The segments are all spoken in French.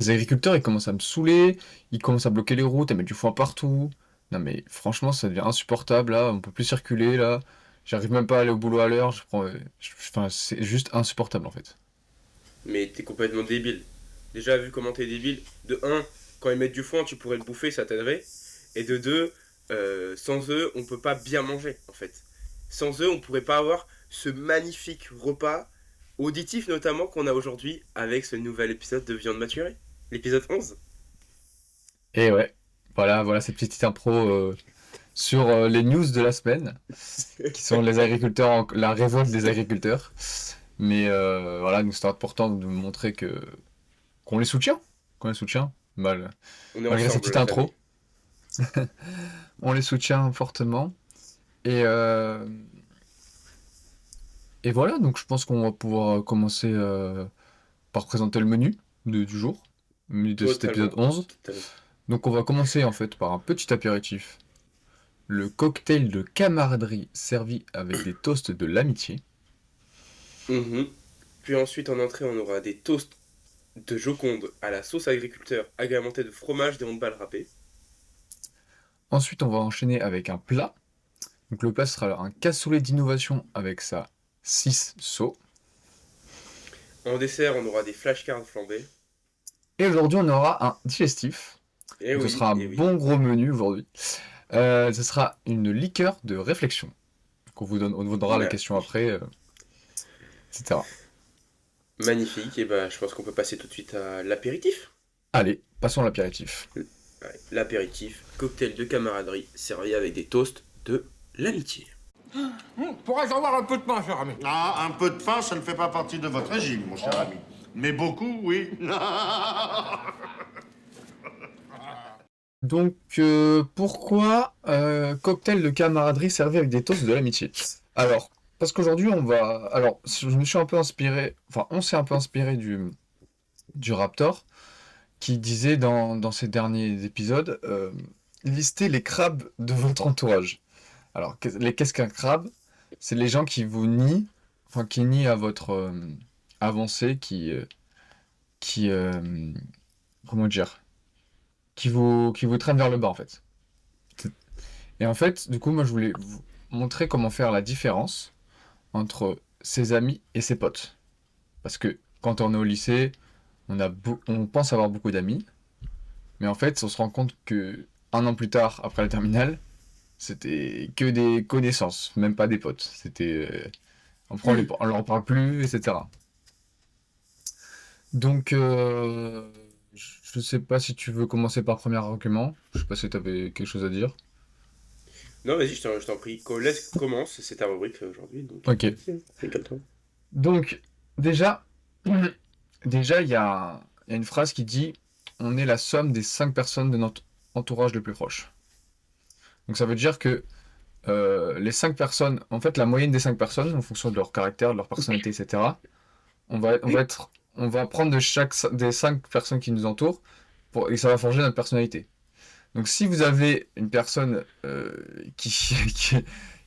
Les agriculteurs, ils commencent à me saouler, ils commencent à bloquer les routes, à mettre du foin partout. Non mais franchement, ça devient insupportable là, on peut plus circuler là. J'arrive même pas à aller au boulot à l'heure, enfin, c'est juste insupportable en fait. Mais t'es complètement débile. Déjà, vu comment t'es débile, de un, quand ils mettent du foin, tu pourrais le bouffer, ça t'aiderait. Et de deux, sans eux, on peut pas bien manger, en fait. Sans eux, on pourrait pas avoir ce magnifique repas, auditif notamment, qu'on a aujourd'hui avec ce nouvel épisode de Viande Maturée. L'épisode 11. Et ouais, voilà cette petite intro sur les news de la semaine, qui sont les agriculteurs, la révolte des agriculteurs. Mais voilà, nous c'est important de montrer que qu'on les soutient, qu'on les soutient, On est malgré cette ensemble, petite la famille. intro, on les soutient fortement. Et, et voilà, donc je pense qu'on va pouvoir commencer par présenter le menu du jour, le menu de cet épisode Totalement. 11. Totalement. Donc on va commencer en fait par un petit apéritif, le cocktail de camaraderie servi avec des toasts de l'amitié. Mhm. Puis ensuite, en entrée, on aura des toasts de Joconde à la sauce agriculteur agrémentés de fromage des handballs râpés. Ensuite on va enchaîner avec un plat. Donc le plat sera un cassoulet d'innovation avec sa 6 sauts. En dessert, on aura des flashcards flambés. Et aujourd'hui on aura un digestif. Eh Donc ce oui, sera un eh oui. bon gros menu aujourd'hui. Ce sera une liqueur de réflexion. Donc on vous donnera la question après, Magnifique. etc. Magnifique. Et bah, je pense qu'on peut passer tout de suite à l'apéritif. Allez, passons à l'apéritif. Ouais, l'apéritif, cocktail de camaraderie servi avec des toasts de l'amitié. Pourrais-je avoir un peu de pain, cher ami? Ah, un peu de pain, ça ne fait pas partie de votre régime, mon cher ami. Mais beaucoup, oui. Donc, pourquoi cocktail de camaraderie servi avec des toasts de l'amitié? Alors, parce qu'aujourd'hui, on va... Alors, je me suis un peu inspiré... Enfin, on s'est un peu inspiré du Raptor, qui disait dans ses derniers épisodes, listez les crabes de votre entourage. Alors, qu'est-ce qu'un crabe? C'est les gens qui vous nient, enfin, qui nient à votre avancée, qui comment dire? Qui vous traînent vers le bas, en fait. Et en fait, du coup, moi, je voulais vous montrer comment faire la différence entre ses amis et ses potes. Parce que quand on est au lycée, on pense avoir beaucoup d'amis, mais en fait, on se rend compte que un an plus tard, après la terminale, c'était que des connaissances, même pas des potes. On leur parle plus, etc. Donc, je sais pas si tu veux commencer par premier argument. Je sais pas si tu avais quelque chose à dire. Non, vas-y, je t'en prie. Commence, c'est ta rubrique aujourd'hui, donc Ok. vas-y, hein, régale-toi. Donc, déjà, il y a une phrase qui dit on est la somme des 5 personnes de notre entourage le plus proche. Donc, ça veut dire que les 5 personnes, en fait, la moyenne des 5 personnes, en fonction de leur caractère, de leur personnalité, etc., on va prendre de des 5 personnes qui nous entourent et ça va forger notre personnalité. Donc, si vous avez une personne qui, qui,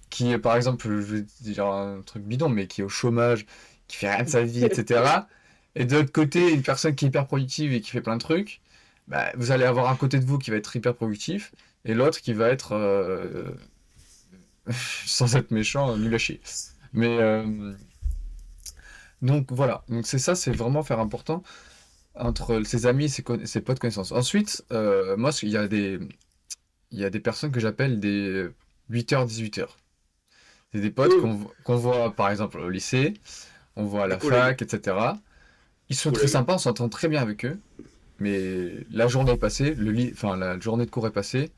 qui, par exemple, je vais dire un truc bidon, mais qui est au chômage, qui fait rien de sa vie, etc., et de l'autre côté, une personne qui est hyper productive et qui fait plein de trucs, bah, vous allez avoir un côté de vous qui va être hyper productif, et l'autre qui va être, sans être méchant, nul à chier. Mais donc voilà, donc c'est ça, c'est vraiment faire important entre ses amis et ses potes connaissances. Ensuite, moi, il y a des personnes que j'appelle des 8h-18h. C'est des potes Oh, qu'on voit par exemple au lycée, on voit à des la collègues. fac, etc. Ils sont très Collègues. sympas, on s'entend très bien avec eux, mais la journée est passée, enfin la journée de cours est passée,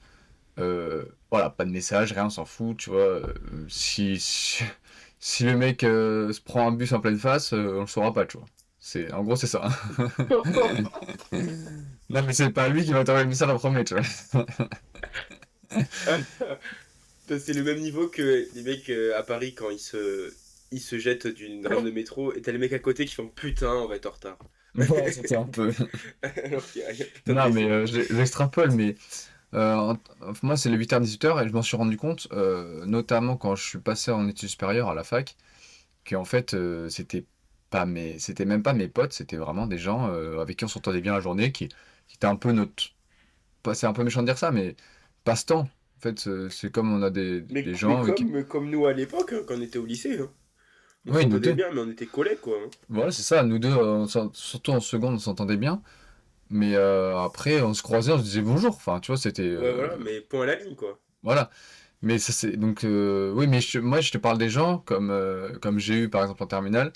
voilà, pas de message, rien, on s'en fout, tu vois. Si le mec se prend un bus en pleine face, on le saura pas, tu vois. En gros, c'est ça. Non, mais c'est pas lui qui va t'envoyer le message en premier, tu vois. C'est le même niveau que les mecs à Paris quand ils se jettent d'une rame de métro et t'as les mecs à côté qui font putain, on va être en retard. Ouais, c'était un peu. Alors qu'il y a putain de Non, mais décès. j'extrapole, mais moi, c'est les 8h-18h et je m'en suis rendu compte, notamment quand je suis passé en études supérieures à la fac, qu'en fait, c'était mais c'était même pas mes potes, c'était vraiment des gens avec qui on s'entendait bien la journée, qui étaient un peu notre, c'est un peu méchant de dire ça, mais passe-temps. En fait, c'est comme on a des Mais gens avec qui... comme nous à l'époque, hein, quand on était au lycée, hein. On Oui, nous s'entendait deux. bien, mais on était collègues, quoi, hein. Voilà, c'est ça, nous deux, surtout en seconde, on s'entendait bien. Mais après, on se croisait, on se disait bonjour. Enfin, tu vois, c'était... Ouais, voilà, mais point à la ligne, quoi. voilà. Mais ça, c'est... Donc, oui, mais moi, je te parle des gens comme j'ai eu, par exemple, en terminale.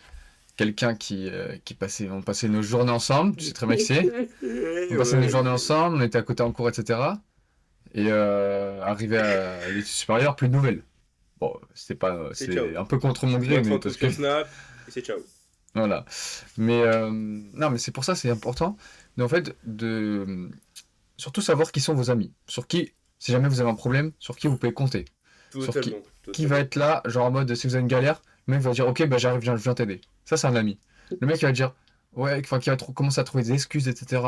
Quelqu'un qui passait... On passait nos journées ensemble, tu sais très bien qui c'est. On passait nos Ouais. journées ensemble, on était à côté en cours, etc. Et arrivé à l'étude supérieure, plus de nouvelles. Bon, c'était pas... C'est ciao. C'est un peu contre mon Tu gré, vois mais 30 parce trucs que... sur Snap, et c'est ciao. Voilà. Mais non, mais c'est pour ça c'est important. En fait, de surtout savoir qui sont vos amis. Sur qui, si jamais vous avez un problème, sur qui vous pouvez compter. Sur Totalement, qui va totalement. être là, genre en mode si vous avez une galère, le mec va dire ok, bah j'arrive, je viens t'aider. Ça, c'est un ami. Le mec il va dire ouais, enfin qui va commencer à trouver des excuses, etc.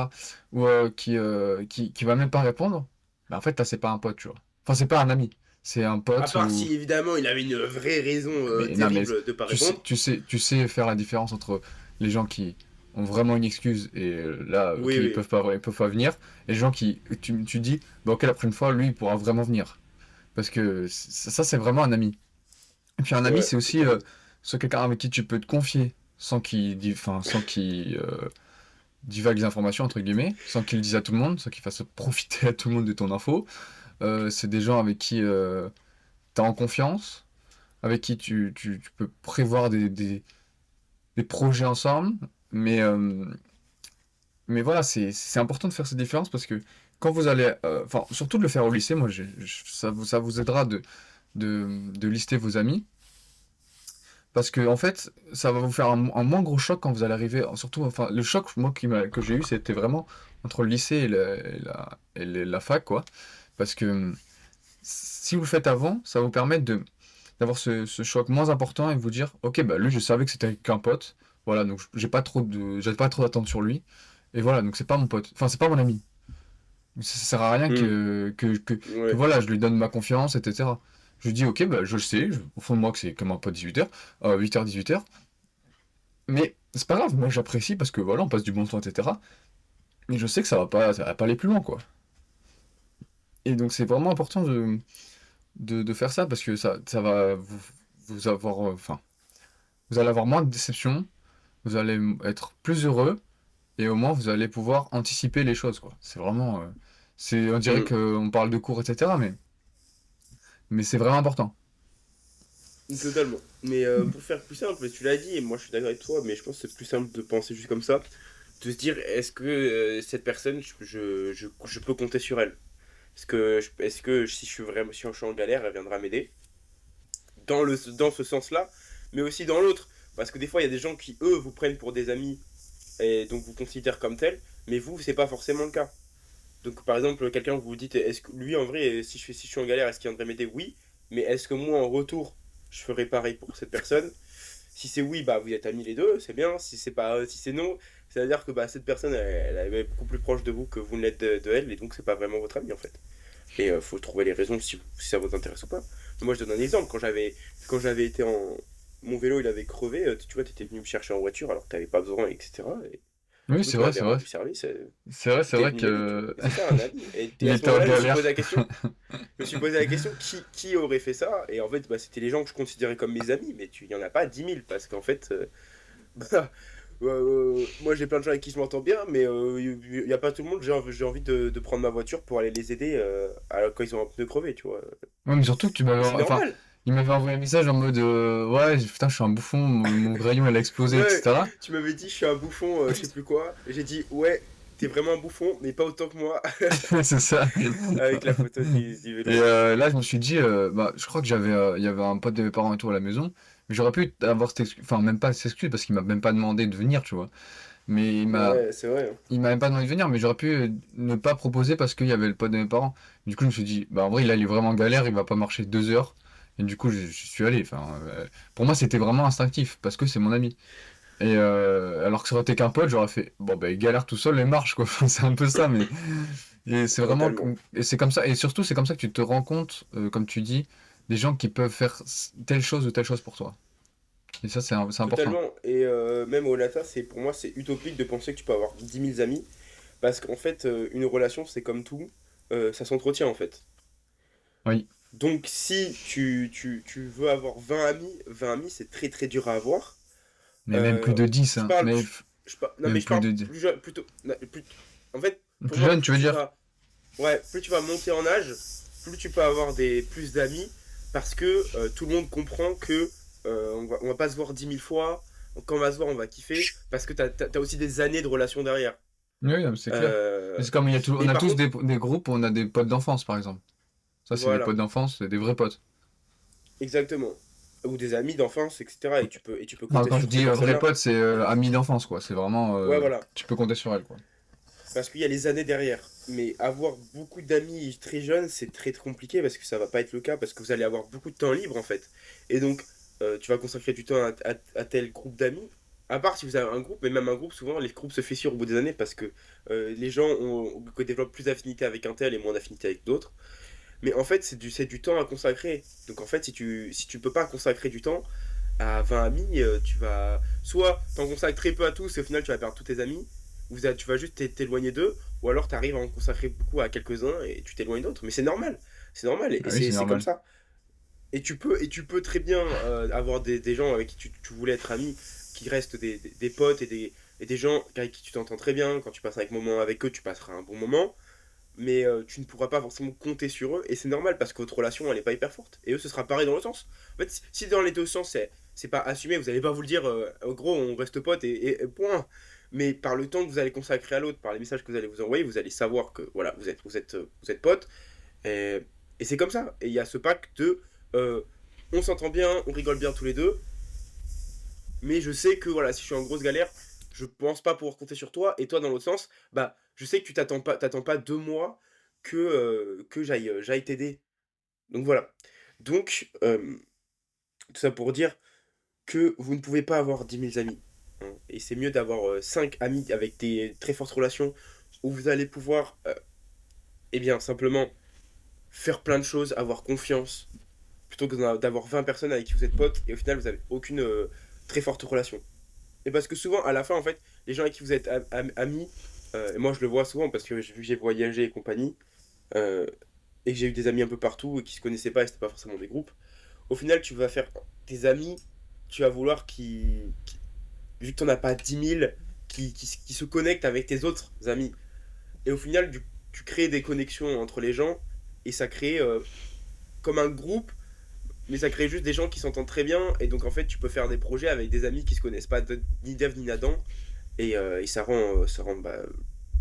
Ou qui va même pas répondre. Bah en fait, là, c'est pas un pote, tu vois. Enfin, c'est pas un ami. C'est un À pote part ou. si évidemment il avait une vraie raison Mais non, mais terrible de pas tu sais, répondre. tu sais faire la différence entre les gens qui ont vraiment une excuse et là, Oui, oui. ils peuvent pas venir, et les gens qui, tu dis, bah ok, la prochaine fois, lui, il pourra vraiment venir. Parce que ça, c'est vraiment un ami. Et puis un ami, Ouais, c'est aussi totalement. soit quelqu'un avec qui tu peux te confier sans qu'il divague les informations, entre guillemets, sans qu'il le dise à tout le monde, sans qu'il fasse profiter à tout le monde de ton info. C'est des gens avec qui tu as en confiance, avec qui tu peux prévoir des projets ensemble. Mais, euh, mais voilà, c'est important de faire cette différence parce que quand vous allez, enfin, surtout de le faire au lycée, moi, ça vous aidera de lister vos amis. Parce que, en fait, ça va vous faire un moins gros choc quand vous allez arriver. Surtout, enfin, le choc, moi, que j'ai eu, c'était vraiment entre le lycée et la fac, quoi. Parce que si vous le faites avant, ça va vous permettre d'avoir ce choc moins important et vous dire, ok, bah lui, je savais que c'était qu'un pote. Voilà, donc j'ai pas trop d'attente sur lui. Et voilà, donc c'est pas mon pote. Enfin, c'est pas mon ami. Ça sert à rien Hmm. que Ouais. voilà, je lui donne ma confiance, etc. Je lui dis, ok, bah je le sais, au fond de moi que c'est comme un pote 18h, 8h, 18h. Mais c'est pas grave, moi j'apprécie parce que voilà, on passe du bon temps, etc. Mais je sais que ça va pas aller plus loin, quoi. Et donc c'est vraiment important de faire ça parce que ça va vous avoir, enfin, vous allez avoir moins de déceptions, vous allez être plus heureux et au moins vous allez pouvoir anticiper les choses, quoi. C'est vraiment, on dirait Hmm. qu'on parle de cours, etc. Mais c'est vraiment important. Totalement. Mais pour faire plus simple, tu l'as dit, et moi je suis d'accord avec toi, mais je pense que c'est plus simple de penser juste comme ça, de se dire est-ce que cette personne, je peux compter sur elle? Est-ce que si je suis vraiment si je suis en galère, elle viendra m'aider? Dans ce sens-là, mais aussi dans l'autre. Parce que des fois, il y a des gens qui, eux, vous prennent pour des amis et donc vous considèrent comme tel, mais vous, c'est pas forcément le cas. Donc par exemple, quelqu'un vous vous dites, est-ce que lui en vrai, si je suis en galère, est-ce qu'il viendrait m'aider? Oui, mais est-ce que moi en retour, je ferai pareil pour cette personne? Si c'est oui, bah vous êtes amis les deux, c'est bien. Si c'est pas, si c'est non, c'est-à-dire que bah, cette personne, elle est beaucoup plus proche de vous que vous ne l'êtes de elle, et donc c'est pas vraiment votre ami en fait. Et faut trouver les raisons si ça vous intéresse ou pas. Moi je donne un exemple, quand j'avais été en... Mon vélo il avait crevé, tu vois, t'étais venu me chercher en voiture alors que t'avais pas besoin, etc. Et Oui, du coup c'est tu vrai, m'avais c'est vrai. rendu service. C'est T'es vrai venu m'aider, tu vois. que Et c'est ça un ami. Et il à ce était en moment-là, je me suis posé galère. la question. Je me suis posé la question qui aurait fait ça? Et en fait, bah, c'était les gens que je considérais comme mes amis, mais il y en a pas 10 000 parce qu'en fait, bah, moi j'ai plein de gens avec qui je m'entends bien, mais il y a pas tout le monde. J'ai envie de prendre ma voiture pour aller les aider quand ils ont un pneu crevé, tu vois. Ouais, mais surtout que Et c'est enfin, normal. il m'avait envoyé un message en mode ouais, putain, je suis un bouffon, mon crayon il a explosé, Ouais, etc. tu m'avais dit je suis un bouffon, je sais plus quoi. J'ai dit ouais, t'es vraiment un bouffon, mais pas autant que moi, C'est ça. avec la photo du Et vélo. là, je me suis dit, bah, je crois que il y avait un pote de mes parents et tout à la maison, mais j'aurais pu avoir cette excuse, enfin, même pas cette excuse parce qu'il m'a même pas demandé de venir, tu vois. Mais Ouais, c'est vrai, hein. il m'a même pas demandé de venir, mais j'aurais pu ne pas proposer parce qu'il y avait le pote de mes parents. Du coup, je me suis dit, bah, en vrai, il est vraiment en galère, il va pas marcher 2 heures. Et du coup, je suis allé. Enfin, pour moi, c'était vraiment instinctif parce que c'est mon ami. Et alors que ça aurait été qu'un pote, j'aurais fait, bon, bah, il galère tout seul et marche, quoi. Enfin, c'est un peu ça, mais et c'est vraiment, Totalement. et c'est comme ça, et surtout, c'est comme ça que tu te rends compte, comme tu dis, des gens qui peuvent faire telle chose ou telle chose pour toi. Et ça, c'est important. Totalement. Et même au-delà, pour moi, c'est utopique de penser que tu peux avoir 10 000 amis. Parce qu'en fait, une relation, c'est comme tout, ça s'entretient en fait. Oui. Donc, si tu veux avoir 20 amis, c'est très très dur à avoir. Mais même plus de 10, Je hein. parle, Mais non, mais même je plus parle de 10. plutôt. Non, en fait, pour Plus moi, jeune, tu veux dire? ouais, plus tu vas monter en âge, plus tu peux avoir plus d'amis, parce que tout le monde comprend que on va pas se voir 10 000 fois. Quand on va se voir, on va kiffer, parce que t'as aussi des années de relation derrière. Oui, non, mais c'est clair. Euh, Mais c'est comme on mais a par tous contre, des groupes où on a des potes d'enfance, par exemple. Ça, c'est des voilà, potes d'enfance, c'est des vrais potes. exactement. Ou des amis d'enfance, etc. Et tu peux Enfin, compter quand je sur ces dis vrais personnes-là. potes, c'est amis d'enfance, quoi. C'est vraiment, Ouais, voilà. tu peux compter sur elles, quoi. Parce qu'il y a les années derrière. Mais avoir beaucoup d'amis très jeunes, c'est très très compliqué parce que ça va pas être le cas, parce que vous allez avoir beaucoup de temps libre en fait. Et donc, tu vas consacrer du temps à tel groupe d'amis. À part si vous avez un groupe, mais même un groupe, souvent les groupes se fissurent au bout des années parce que les gens développent plus d'affinité avec un tel et moins d'affinité avec d'autres. Mais en fait, c'est du temps à consacrer. Donc en fait, si tu peux pas consacrer du temps à 20 amis, tu vas soit t'en consacres très peu à tous et au final tu vas perdre tous tes amis, ou tu vas juste t'éloigner d'eux, ou alors tu arrives à en consacrer beaucoup à quelques-uns et tu t'éloignes d'autres. Mais c'est normal et Ah oui, c'est c'est comme normal. ça. Et tu peux très bien avoir des gens avec qui tu voulais être ami, qui restent des potes et des gens avec qui tu t'entends très bien. Quand tu passes un moment avec eux, tu passeras un bon moment. Mais tu ne pourras pas forcément compter sur eux. Et c'est normal parce que votre relation, elle n'est pas hyper forte. Et eux, ce sera pareil dans l'autre sens. En fait, si dans les deux sens, c'est pas assumé, vous n'allez pas vous le dire, gros, on reste potes et point. Mais par le temps que vous allez consacrer à l'autre, par les messages que vous allez vous envoyer, vous allez savoir que voilà, vous êtes potes. Et, et c'est comme ça. Et il y a ce pacte de on s'entend bien, on rigole bien tous les deux. Mais je sais que voilà, si je suis en grosse galère, je pense pas pouvoir compter sur toi. Et toi, dans l'autre sens, bah, je sais que tu t'attends pas 2 mois que j'aille t'aider. Donc voilà. Donc, tout ça pour dire que vous ne pouvez pas avoir 10 000 amis, hein. Et c'est mieux d'avoir 5 amis avec des très fortes relations où vous allez pouvoir, eh bien, simplement faire plein de choses, avoir confiance, plutôt que d'avoir 20 personnes avec qui vous êtes potes et au final vous avez aucune très forte relation. Et parce que souvent, à la fin, en fait, les gens avec qui vous êtes amis, et moi je le vois souvent parce que vu que j'ai voyagé et compagnie, euh, et que j'ai eu des amis un peu partout et qui se connaissaient pas et c'était pas forcément des groupes, au final, tu vas faire tes amis, tu vas vouloir vu que t'en as pas 10 000, qui se connectent avec tes autres amis. Et au final, tu crées des connexions entre les gens et ça crée comme un groupe, mais ça crée juste des gens qui s'entendent très bien. Et donc, en fait, tu peux faire des projets avec des amis qui se connaissent pas ni d'Ève ni d'Adam. Et ça rend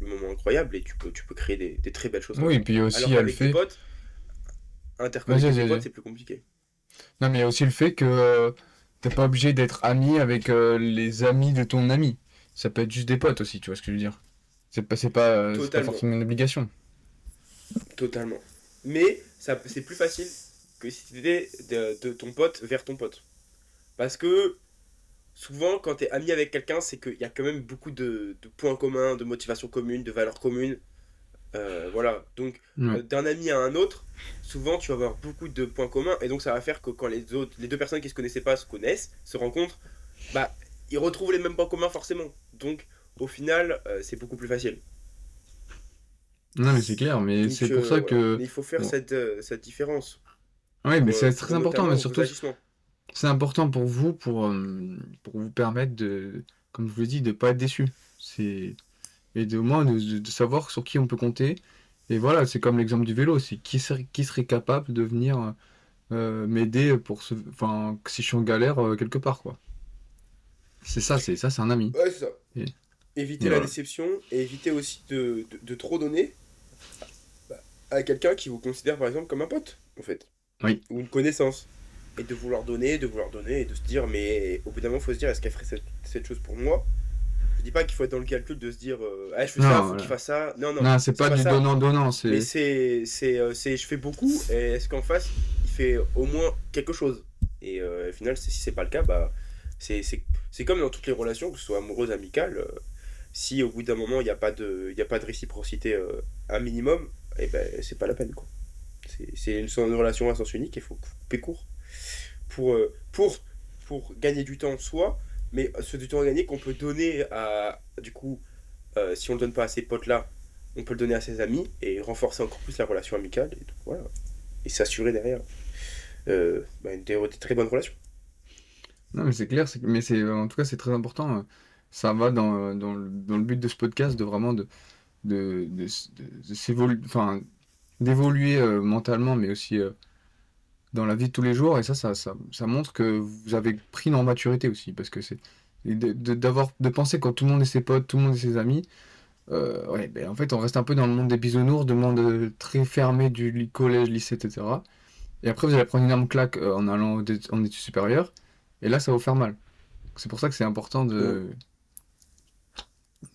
le moment incroyable et tu peux créer des très belles choses comme Oui, et ça. puis aussi, il Alors y a le qu'avec tes fait. potes, Vas-y, interconnecter vas-y, tes potes, vas-y. c'est plus compliqué. Non, mais il y a aussi le fait que t'es pas obligé d'être ami avec les amis de ton ami. Ça peut être juste des potes aussi, tu vois ce que je veux dire. C'est pas Totalement, forcément une obligation. totalement. Mais c'est plus facile que si c'était de ton pote vers ton pote. Parce que souvent, quand t'es ami avec quelqu'un, c'est qu'il y a quand même beaucoup de points communs, de motivations communes, de valeurs communes. Voilà. Donc, Ouais. d'un ami à un autre, souvent tu vas avoir beaucoup de points communs. Et donc, ça va faire que quand les deux personnes qui se connaissaient pas se connaissent, se rencontrent, bah, ils retrouvent les mêmes points communs forcément. Donc, au final, c'est beaucoup plus facile. Non, mais c'est clair, mais c'est Donc, pour ça voilà. que. Mais il faut faire Bon. cette différence Ouais, mais c'est très pour important, mais notamment vos surtout, agissements. c'est important pour vous, pour vous permettre de, comme je vous l'ai dit, de pas être déçu. C'est, et de, au moins de savoir sur qui on peut compter. Et voilà, c'est comme l'exemple du vélo, c'est qui serait capable de venir m'aider enfin, si je suis en galère quelque part, quoi. C'est un ami. Ouais, c'est ça. Et, Éviter et la voilà. déception et éviter aussi de trop donner à quelqu'un qui vous considère par exemple comme un pote, en fait, Oui. ou une connaissance. Et de vouloir donner, et de se dire, mais au bout d'un moment, il faut se dire, est-ce qu'elle ferait cette chose pour moi? Je dis pas qu'il faut être dans le calcul de se dire, ah, je fais ça, Non, faut qu'il voilà. fasse ça. Non, non, Non, c'est c'est pas pas du ça. donnant-donnant, Mais c'est. je fais beaucoup, et est-ce qu'en face, il fait au moins quelque chose? Et au final, si c'est pas le cas, bah, c'est comme dans toutes les relations, que ce soit amoureuses, amicales, si au bout d'un moment, il y a pas de réciprocité un minimum, et ben, c'est pas la peine, quoi. C'est une relation à sens unique, il faut couper court pour gagner du temps, soit, mais ce du temps à gagner qu'on peut donner à, du coup, si on le donne pas à ces potes-là, on peut le donner à ses amis et renforcer encore plus la relation amicale et tout, voilà. Et s'assurer derrière des très bonnes relations. Non, mais c'est clair, mais en tout cas, c'est très important. Ça va dans le but de ce podcast de vraiment de s'évoluer, enfin, d'évoluer mentalement, mais aussi dans la vie de tous les jours. Et ça montre que vous avez pris en maturité aussi, parce que c'est et de penser quand tout le monde est ses potes, tout le monde est ses amis. Ouais, ben, en fait, on reste un peu dans le monde des bisounours, le monde très fermé du collège, lycée, etc. Et après, vous allez prendre une énorme claque en allant en études supérieures. Et là, ça va vous faire mal. C'est pour ça que c'est important Ouais.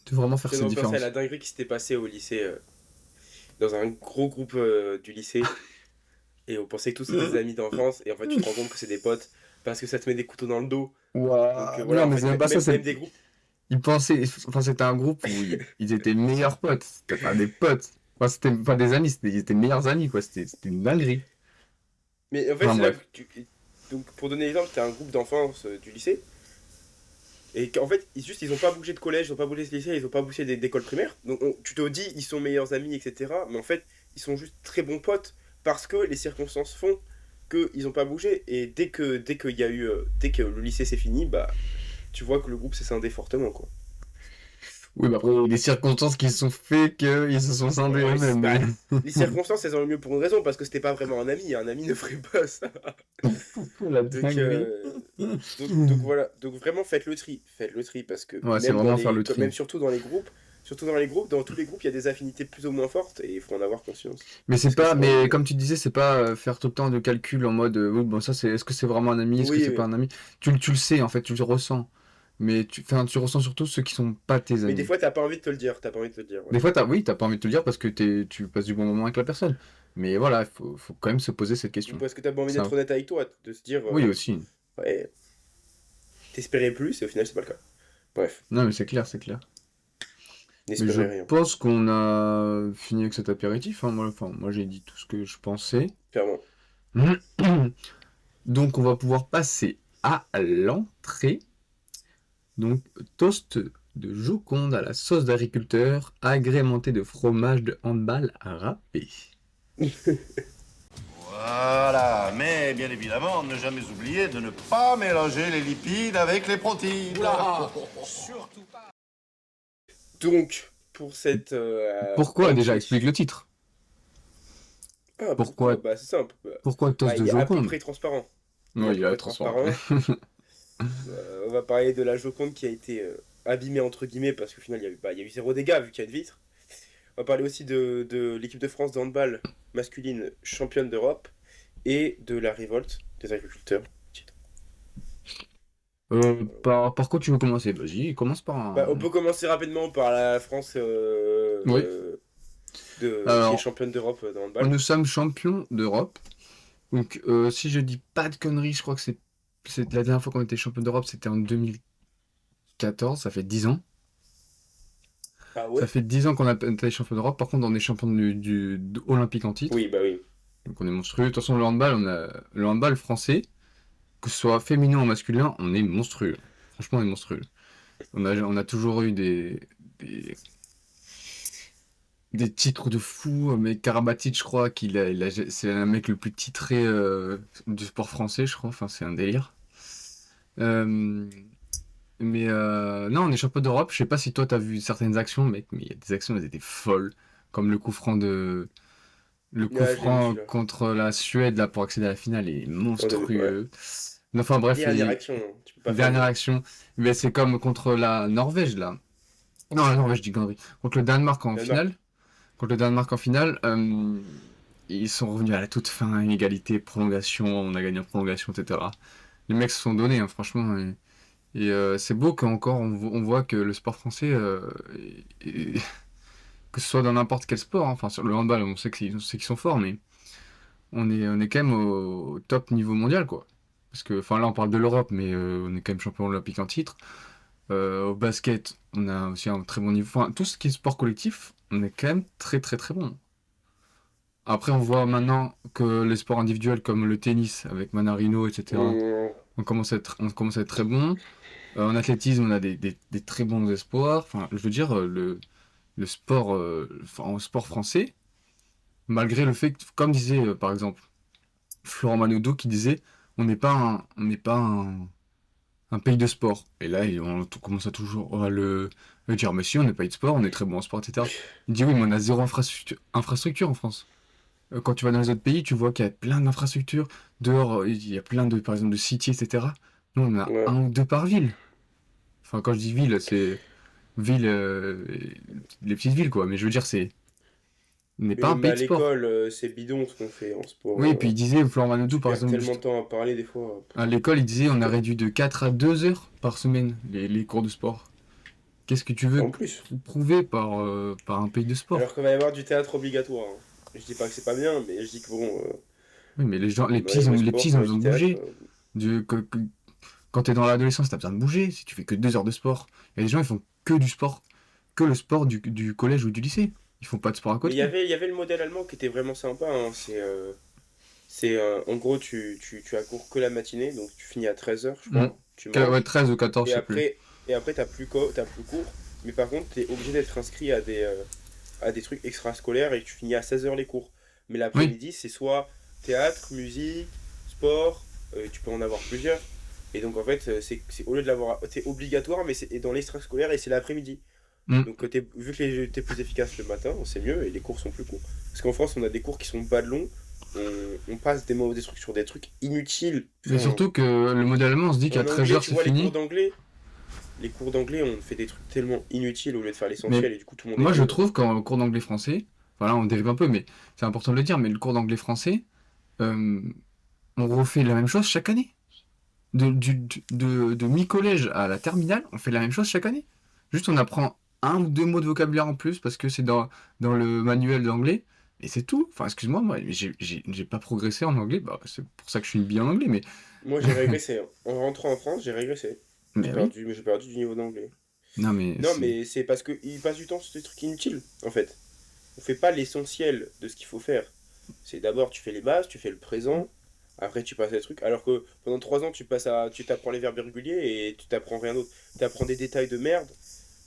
de vraiment faire Je viens cette de repenser à différence. la dinguerie qui s'était passée au lycée, dans un gros groupe du lycée, et on pensait que tous c'était des amis d'enfance, et en fait tu te rends compte que c'est des potes, parce que ça te met des couteaux dans le dos. Donc Ouah, voilà, non, en mais fait, c'est même pas ça. même des groupes. Ils pensaient, enfin, c'était un groupe où ils étaient meilleurs potes. C'était pas des potes. Enfin, c'était pas des amis, ils étaient meilleurs amis, quoi. C'était une dinguerie. Mais en fait, Enfin, c'est là que bref. Donc pour donner l'exemple, c'était un groupe d'enfance du lycée, et qu'en fait, ils ont pas bougé de collège, ils ont pas bougé de lycée, ils ont pas bougé d'école primaire. Donc tu te dis, ils sont meilleurs amis, etc. Mais en fait, ils sont juste très bons potes, parce que les circonstances font qu'ils ont pas bougé. Et dès que le lycée c'est fini, bah tu vois que le groupe s'est scindé fortement, quoi. Oui, bah après, les circonstances qui sont fait qu'ils se sont scindés Ouais, eux-mêmes. bah, Mais... les circonstances, elles ont le mieux pour une raison, parce que c'était pas vraiment un ami ne ferait pas ça. La Donc, dinguerie. donc voilà, donc vraiment faites le tri, parce que Ouais, c'est même dans vraiment faire le même tri. dans tous les groupes, il y a des affinités plus ou moins fortes, et il faut en avoir conscience. Mais c'est Parce que pas, sinon, mais comme tu disais, c'est pas faire tout le temps de calcul en mode, oui, bon, ça c'est, est-ce que c'est vraiment un ami, est-ce que oui, c'est pas oui. un ami? Tu le sais, en fait, tu le ressens. Mais enfin, tu ressens surtout ceux qui sont pas tes Mais des amis. fois, t'as pas envie de te le dire, t'as pas envie de te le dire, ouais. Des fois, oui, t'as pas envie de te le dire parce que tu passes du bon moment avec la personne. Mais voilà, faut quand même se poser cette Ou question. parce que t'as pas envie Ça, d'être honnête avec toi, de se dire, oui, aussi. ouais, t'espérais plus, et au final, c'est pas le cas. Bref, Non, mais c'est clair, c'est clair. Mais je n'espérez rien, pense qu'on a fini avec cet apéritif, hein. Moi, j'ai dit tout ce que je pensais. clairement. Donc, on va pouvoir passer à l'entrée. Donc, toast de Joconde à la sauce d'agriculteur, agrémenté de fromage de handball râpé. Voilà, mais bien évidemment, ne jamais oublier de ne pas mélanger les lipides avec les protéines. Donc, pour cette... Pourquoi déjà? entrée... Explique le titre. Ah, pourquoi? Pourquoi, Bah, c'est simple. pourquoi toast de Il est à peu Joconde? près transparent. Il est à Oui, il peu a près transformé. transparent. On va parler de la Joconde qui a été abîmée, entre guillemets, parce qu'au final, il y a eu zéro dégâts vu qu'il y a une vitre. On va parler aussi de l'équipe de France de handball masculine championne d'Europe et de la révolte des agriculteurs. Par quoi tu veux commencer? Vas-y, commence par Bah, un... on peut commencer rapidement par la France Oui. qui est Alors, championne d'Europe de handball. nous sommes champions d'Europe. Donc, si je dis pas de conneries, je crois que c'est la dernière fois qu'on était champion d'Europe, c'était en 2014, ça fait 10 ans. Ah Ça ouais? fait 10 ans qu'on a été champion d'Europe. Par contre, on est champion olympique en titre. Oui, bah oui. Donc, on est monstrueux. De toute façon, le handball français, que ce soit féminin ou masculin, on est monstrueux. Franchement, on est monstrueux. On a toujours eu des, des titres de fou. Mais Karabatic, je crois c'est un mec le plus titré du sport français, je crois. Enfin, c'est un délire. Euh, non, on est champion d'Europe. Je sais pas si toi t'as vu certaines actions, mec, mais il y a des actions, elles étaient folles. Comme le coup Ouais, je l'ai vu franc celui-là. contre la Suède là pour accéder à la finale est Ouais. monstrueux. Enfin bref, Dernière action, hein. Tu peux pas faire dernière mieux. action, mais c'est comme contre la Norvège là. Non, la Norvège, je dis connerie. Contre le Danemark en Danemark. finale. Contre le Danemark en finale, ils sont revenus à la toute fin, égalité, prolongation, on a gagné en prolongation, etc. Les mecs se sont donnés, hein, franchement. C'est beau qu'encore on voit que le sport français, que ce soit dans n'importe quel sport, hein, enfin sur le handball, on sait qu'ils sont forts, mais on est quand même au top niveau mondial, quoi. Parce que, enfin là on parle de l'Europe, mais on est quand même champion olympique en titre. Au basket, on a aussi un très bon niveau. Enfin, tout ce qui est sport collectif, on est quand même très très très bon. Après, on voit maintenant que les sports individuels comme le tennis avec Manarino, etc., Hum, on commence à être très bon. En athlétisme, on a des très bons espoirs. Enfin, je veux dire, le sport, enfin, en sport français, malgré le fait que, comme disait par exemple Florent Manodou, qui disait, on n'est pas un pays de sport. Et là, commence à toujours le dire, mais si, on n'est pas de sport, on est très bon en sport, etc. Il dit, oui, mais on a zéro infrastructure en France. Quand tu vas dans les autres pays, tu vois qu'il y a plein d'infrastructures. Dehors, il y a plein par exemple, de cités, etc. Nous, on en a Ouais. un ou deux par ville. Enfin, quand je dis ville, c'est ville, les petites villes, quoi. Mais je veux dire, on n'est Mais pas un même pays à de sport. l'école, c'est bidon ce qu'on fait en sport. Oui, et puis il disait, Florent Manodou, Tu par perds exemple, tellement de temps à parler des fois. à l'école, il disait, on a Putain. réduit de 4 à 2 heures par semaine les cours de sport. Qu'est-ce que tu veux En plus. prouver par un pays de sport? Alors qu'il va y avoir du théâtre obligatoire, hein. Je dis pas que c'est pas bien, mais je dis que bon, Oui, mais les gens, les dans petits, les vrais les sports, petits, ils quand ont il y a besoin du de théâtre. bouger. Quand t'es dans l'adolescence, t'as besoin de bouger. Si tu fais que 2 heures de sport, il y a des gens, ils font que du sport, que le sport du collège ou du lycée. Ils font pas de sport à Mais côté. il y avait le modèle allemand qui était vraiment sympa, hein. C'est en gros, tu as cours que la matinée, donc tu finis à 13h, je Mm. crois. Tu manges. Ouais, 13 ou 14, Et je sais plus. après t'as plus cours. Mais par contre, t'es obligé d'être inscrit à des trucs extrascolaires et tu finis à 16h les cours. Mais Oui, l'après-midi, c'est soit théâtre, musique, sport, tu peux en avoir plusieurs. Et donc en fait, c'est au lieu de l'avoir, c'est obligatoire, mais c'est dans l'extrascolaire et c'est l'après-midi. mm. Donc vu que t'es plus efficace le matin, c'est mieux et les cours sont plus courts. Parce qu'en France, on a des cours qui sont pas de longs, on passe des trucs sur des trucs inutiles. Mais Enfin, surtout que le modèle allemand, on se dit qu'à en 13 anglais, heures, tu c'est vois, fini. les cours d'anglais, on fait des trucs tellement inutiles au lieu de faire Mais l'essentiel et du coup tout le monde est moi, je nul. trouve qu'en cours d'anglais français, voilà, on dérive un peu, mais c'est important de le dire, mais le cours d'anglais français, euh, on refait la même chose chaque année. De mi-collège à la terminale, on fait la même chose chaque année. Juste, on apprend un ou deux mots de vocabulaire en plus parce que c'est dans le manuel d'anglais. Et c'est tout. Enfin, excuse-moi, moi, j'ai pas progressé en anglais. Bah, c'est pour ça que je suis bien en anglais, mais, Moi, j'ai régressé, hein. En rentrant en France, j'ai régressé. mais oui. J'ai perdu du niveau d'anglais. Non, mais Non, mais c'est parce qu'ils passent du temps sur des trucs inutiles, en fait. On fait pas l'essentiel de ce qu'il faut faire. C'est d'abord, tu fais les bases, tu fais le présent, après tu passes à des trucs. Alors que pendant 3 ans, tu t'apprends les verbes irréguliers et tu t'apprends rien d'autre. Tu apprends des détails de merde,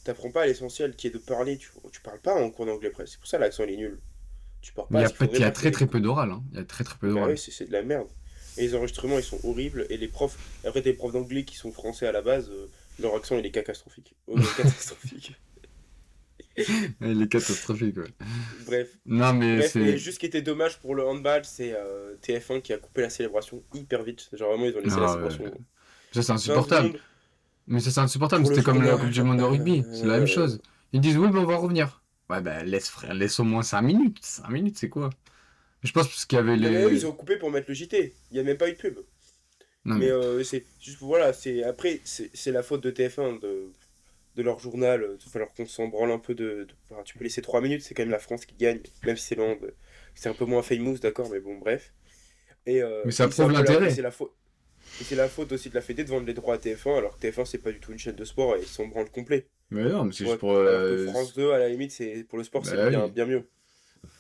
t'apprends pas l'essentiel qui est de parler. Tu parles pas en cours d'anglais presque. C'est pour ça l'accent il est nul. Tu parles il y pas, a, il faudrait il y a passer très des très cours. peu d'oral. Hein. Il y a très très peu Bah d'oral. oui, c'est de la merde. Et les enregistrements ils sont horribles et les profs. Après, t'as les profs d'anglais qui sont français à la base, leur accent il est catastrophique. Catastrophique. Il est catastrophique, ouais. Bref. Non, mais Bref, et c'est. juste ce qui était dommage pour le handball, c'est TF1 qui a coupé la célébration hyper vite. Genre vraiment, ils ont laissé la Ah, ouais. célébration Ça, c'est 20 insupportable. secondes Mais ça, c'est insupportable. pour le C'était comme la Coupe du journal. Monde de rugby. C'est la même chose. Ils disent, oui, mais on va revenir. Ouais, bah, laisse, frère, laisse au moins 5 minutes. 5 minutes, c'est quoi? Je pense parce qu'il y avait Non mais eux, les. ils ont coupé pour mettre le JT. Il n'y a même pas eu de pub. Non, Mais mais. c'est juste, voilà, c'est la faute de TF1, de leur journal. Il va falloir qu'on s'en branle un peu enfin, tu peux laisser 3 minutes, c'est quand même la France qui gagne. Même si c'est le hand. C'est un peu moins famous, d'accord, mais bon, bref. Mais ça Et c'est un prouve peu l'intérêt. c'est la faute. Et c'est la faute aussi de la Fédé de vendre les droits à TF1, alors que TF1 c'est pas du tout une chaîne de sport et ils s'en branlent complet. Mais non, mais c'est juste Ouais, pour. alors que France 2, à la limite, pour le sport, c'est Bah oui. bien mieux.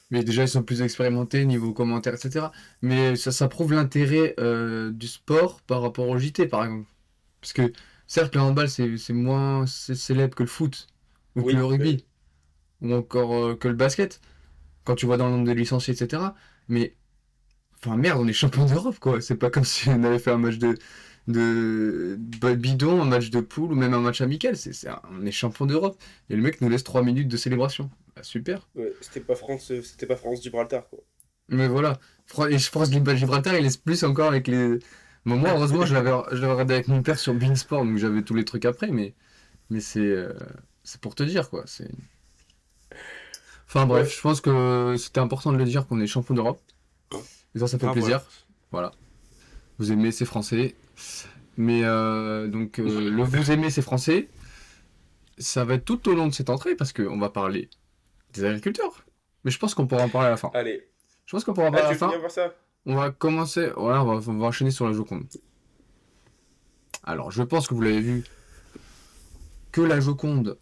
Mais déjà, ils sont plus expérimentés niveau commentaires, etc. Mais ça prouve l'intérêt du sport par rapport au JT, par exemple. Parce que, certes, le handball, c'est moins célèbre que le foot, ou que le Oui, bah rugby, oui. ou encore que le basket, quand tu vois dans le nombre de licenciés, etc. Mais, enfin, merde, on est champion d'Europe, quoi. C'est pas comme si on avait fait un match de bidon, un match de poule, ou même un match amical. On est champion d'Europe. Et le mec nous laisse 3 minutes de célébration. Bah, super. Ouais, c'était pas France-Gibraltar, quoi. Mais voilà. Et je pense que Gibraltar, il laisse plus encore avec les. Bon, moi, heureusement, je l'avais regardé avec mon père sur Beansport, donc j'avais tous les trucs après, mais c'est pour te dire, quoi. Enfin Ouais. bref, je pense que c'était important de le dire qu'on est champion d'Europe. Et ça fait Enfin, plaisir. voilà. Voilà. Vous aimez, c'est français. Mais donc, le vous aimez, c'est français, ça va être tout au long de cette entrée, parce qu'on va parler des agriculteurs. Mais je pense qu'on pourra en parler à la fin. Allez. Je pense qu'on pourra en Ah, parler à tu la veux fin. finir par ça? On va commencer. Voilà, on va enchaîner sur la Joconde. Alors, je pense que vous l'avez vu, que la Joconde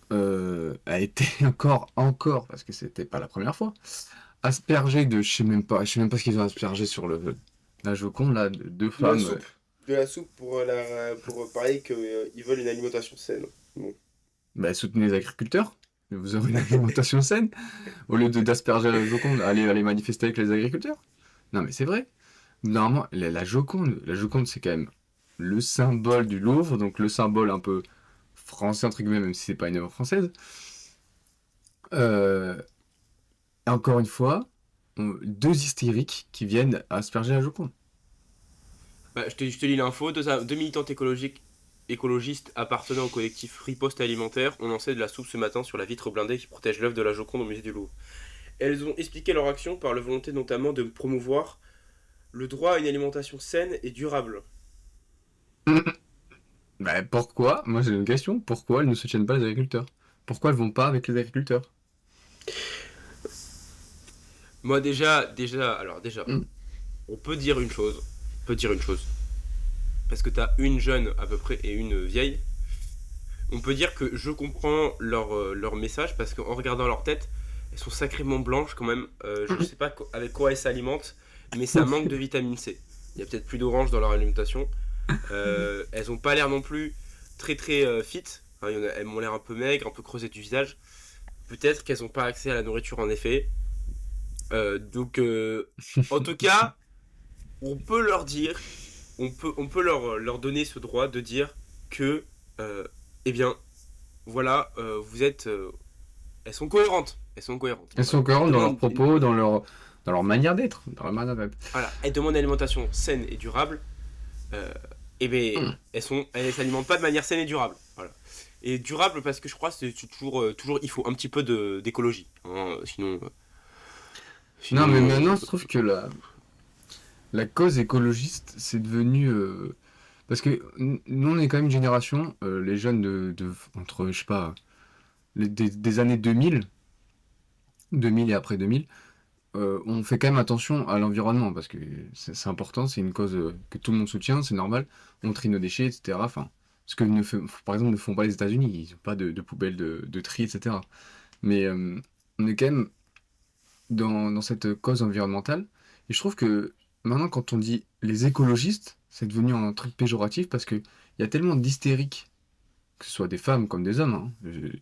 a été encore, parce que c'était pas la première fois, aspergée de, je sais même pas ce qu'ils ont aspergé sur la Joconde, là, de deux De la femmes. soupe. de la soupe pour parler qu'ils veulent une alimentation saine. Bon. Bah, soutenez les agriculteurs. Vous aurez une alimentation saine. Au lieu d'asperger la Joconde, allez manifester avec les agriculteurs. Non, mais c'est vrai. Normalement, la Joconde, c'est quand même le symbole du Louvre, donc le symbole un peu français, entre guillemets, même si c'est pas une œuvre française. Euh, et encore une fois, deux hystériques qui viennent asperger la Joconde. Bah, je te lis l'info. Deux militantes écologistes appartenant au collectif Riposte Alimentaire ont lancé de la soupe ce matin sur la vitre blindée qui protège l'œuvre de la Joconde au musée du Louvre. Elles ont expliqué leur action par la volonté notamment de promouvoir le droit à une alimentation saine et durable. Bah, pourquoi? Moi, j'ai une question. Pourquoi elles ne soutiennent pas les agriculteurs? Pourquoi elles vont pas avec les agriculteurs? Moi déjà, Mm. on peut dire une chose. On peut dire une chose. Parce que t'as une jeune à peu près et une vieille. On peut dire que je comprends leur message parce qu'en regardant leur tête, elles sont sacrément blanches quand même. Je ne sais pas avec quoi elles s'alimentent, mais ça manque de vitamine C. Il y a peut-être plus d'orange dans leur alimentation. Elles ont pas l'air non plus très fit. Enfin, elles m'ont l'air un peu maigres, un peu creusées du visage. Peut-être qu'elles n'ont pas accès à la nourriture en effet. En tout cas, on peut leur dire, on peut leur donner ce droit de dire que, eh bien, voilà, vous êtes, elles sont cohérentes, elles sont cohérentes. Elles sont cohérentes dans leurs propos, dans leur manière d'être, Voilà, elles demandent une alimentation saine et durable. Et bien, elles s'alimentent pas de manière saine et durable. Voilà. Et durable parce que je crois que c'est toujours, il faut un petit peu d'écologie. Hein, sinon, Non, mais maintenant, je trouve que la cause écologiste, c'est devenu... Parce que nous, on est quand même une génération, les jeunes entre, je sais pas, des années 2000 et après 2000, on fait quand même attention à l'environnement, parce que c'est important, c'est une cause que tout le monde soutient, c'est normal, on trie nos déchets, etc. Enfin, ce que par exemple ne font pas les États-Unis, ils n'ont pas de poubelles de tri, etc. Mais on est quand même dans cette cause environnementale, et je trouve que maintenant quand on dit les écologistes, c'est devenu un truc péjoratif, parce que il y a tellement d'hystériques, que ce soit des femmes comme des hommes, hein,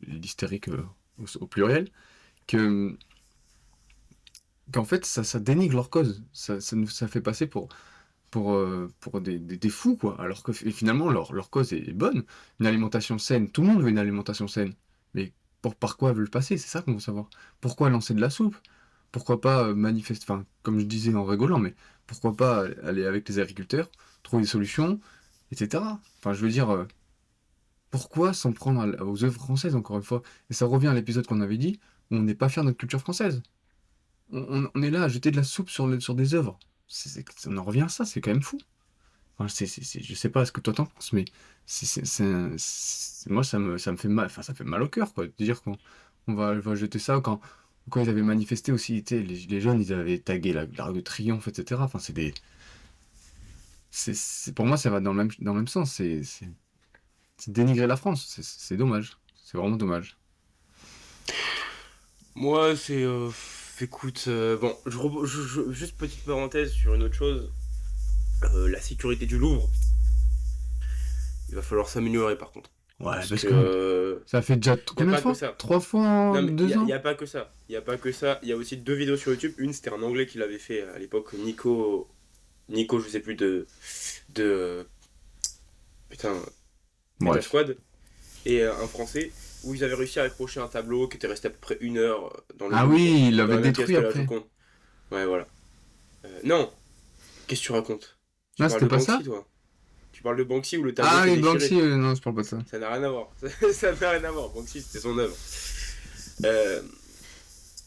l'hystérique au pluriel, que qu'en fait ça dénigre leur cause, ça fait passer pour des fous, quoi, alors que finalement leur cause est bonne. Une alimentation saine, tout le monde veut une alimentation saine, mais par quoi veulent le passer, c'est ça qu'on veut savoir. Pourquoi lancer de la soupe? Pourquoi pas manifester, enfin, comme je disais en rigolant, mais pourquoi pas aller avec les agriculteurs, trouver des solutions, etc. Enfin, je veux dire, pourquoi s'en prendre aux œuvres françaises, encore une fois? Et ça revient à l'épisode qu'on avait dit, où on n'est pas fier de notre culture française. On est là à jeter de la soupe sur des œuvres. On en revient à ça, c'est quand même fou. Enfin, je sais pas ce que toi t'en penses, mais moi ça me fait mal, enfin ça fait mal au cœur, quoi, de dire qu'on va jeter ça quand ils avaient manifesté aussi, tu sais, les jeunes, ils avaient tagué l'Arc de Triomphe, etc. Enfin, pour moi, ça va dans le même sens. C'est dénigrer la France. C'est dommage. C'est vraiment dommage. moi c'est, écoute, bon, juste petite parenthèse sur une autre chose. La sécurité du Louvre, il va falloir s'améliorer par contre. Ouais, Parce parce que que ça fait déjà combien de pas fois? que ça. 3 fois en Non, mais 2 ans? il n'y a pas que ça. Il y a pas que ça. Il y a aussi deux vidéos sur YouTube. Une, c'était un anglais qui l'avait fait à l'époque, Nico, je sais plus, de putain, Ninja Bref. Squad. Et un français, où ils avaient réussi à accrocher un tableau qui était resté à peu près 1 heure dans le Ah Louvre, oui, il dans la l'avait même pièce détruit que la après. Joconde. Ouais, voilà. Non, qu'est-ce que tu racontes? Tu Ah, parles c'était de pas ça? Banksy, toi? Tu parles de Banksy ou le tableau Ah qui est oui, déchiré? Banksy, non, je parle pas de ça. Ça n'a rien à voir. Ça n'a rien à voir. Banksy, c'était son œuvre. Euh,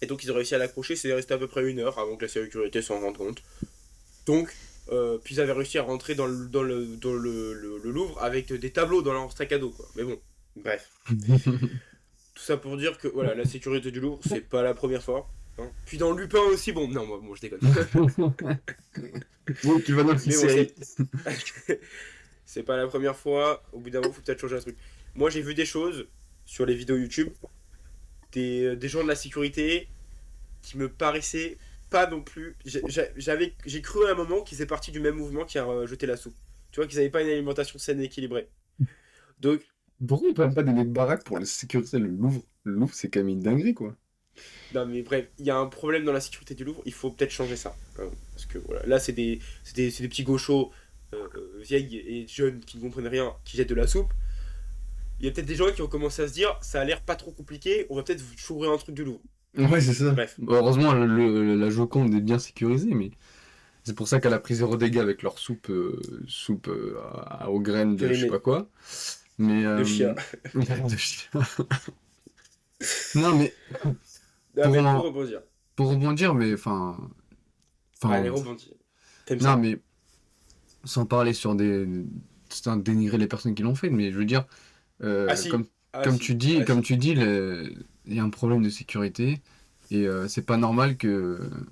et donc, ils ont réussi à l'accrocher. C'est resté à peu près 1 heure avant que la sécurité s'en rende compte. Donc, puis ils avaient réussi à rentrer dans le Louvre avec des tableaux dans leur sac à dos, quoi. Mais bon, bref. Tout ça pour dire que voilà, la sécurité du Louvre, c'est pas la première fois. Hein. Puis dans Lupin aussi, bon, non, moi je déconne. Bon, tu vas dans le Mais bon, série. c'est pas la première fois. Au bout d'un moment, faut peut-être changer un truc. Moi, j'ai vu des choses sur les vidéos YouTube, des gens de la sécurité qui me paraissaient pas non plus. J'ai cru à un moment qu'ils faisaient partie du même mouvement qui a jeté la soupe. Tu vois qu'ils n'avaient pas une alimentation saine et équilibrée. Donc, Pourquoi ils prennent pas des mecs baraques pour sécuriser le Louvre? Le Louvre, c'est quand même une dinguerie, quoi. non mais bref, il y a un problème dans la sécurité du Louvre, il faut peut-être changer ça. Parce que voilà, là c'est des petits gauchos vieilles et jeunes qui ne comprennent rien, qui jettent de la soupe. Il y a peut-être des gens qui ont commencé à se dire, ça a l'air pas trop compliqué, on va peut-être ouvrir un truc du Louvre. Ouais, c'est ça. Bref. Bon, heureusement, la Joconde est bien sécurisée, mais c'est pour ça qu'elle a pris zéro dégâts avec leur soupe aux graines de je sais Périmée. pas quoi. Mais, De chien. de chien. Non, mais Ah, mais Pour- pour rebondir. pour rebondir, mais enfin, Allez, rebondir. T'aimes non, ça? mais sans parler sur sans dénigrer les personnes qui l'ont fait, mais je veux dire, Ah si. comme Ah, Comme si. tu dis, Ah, comme si. tu dis, il y a un problème de sécurité et c'est pas normal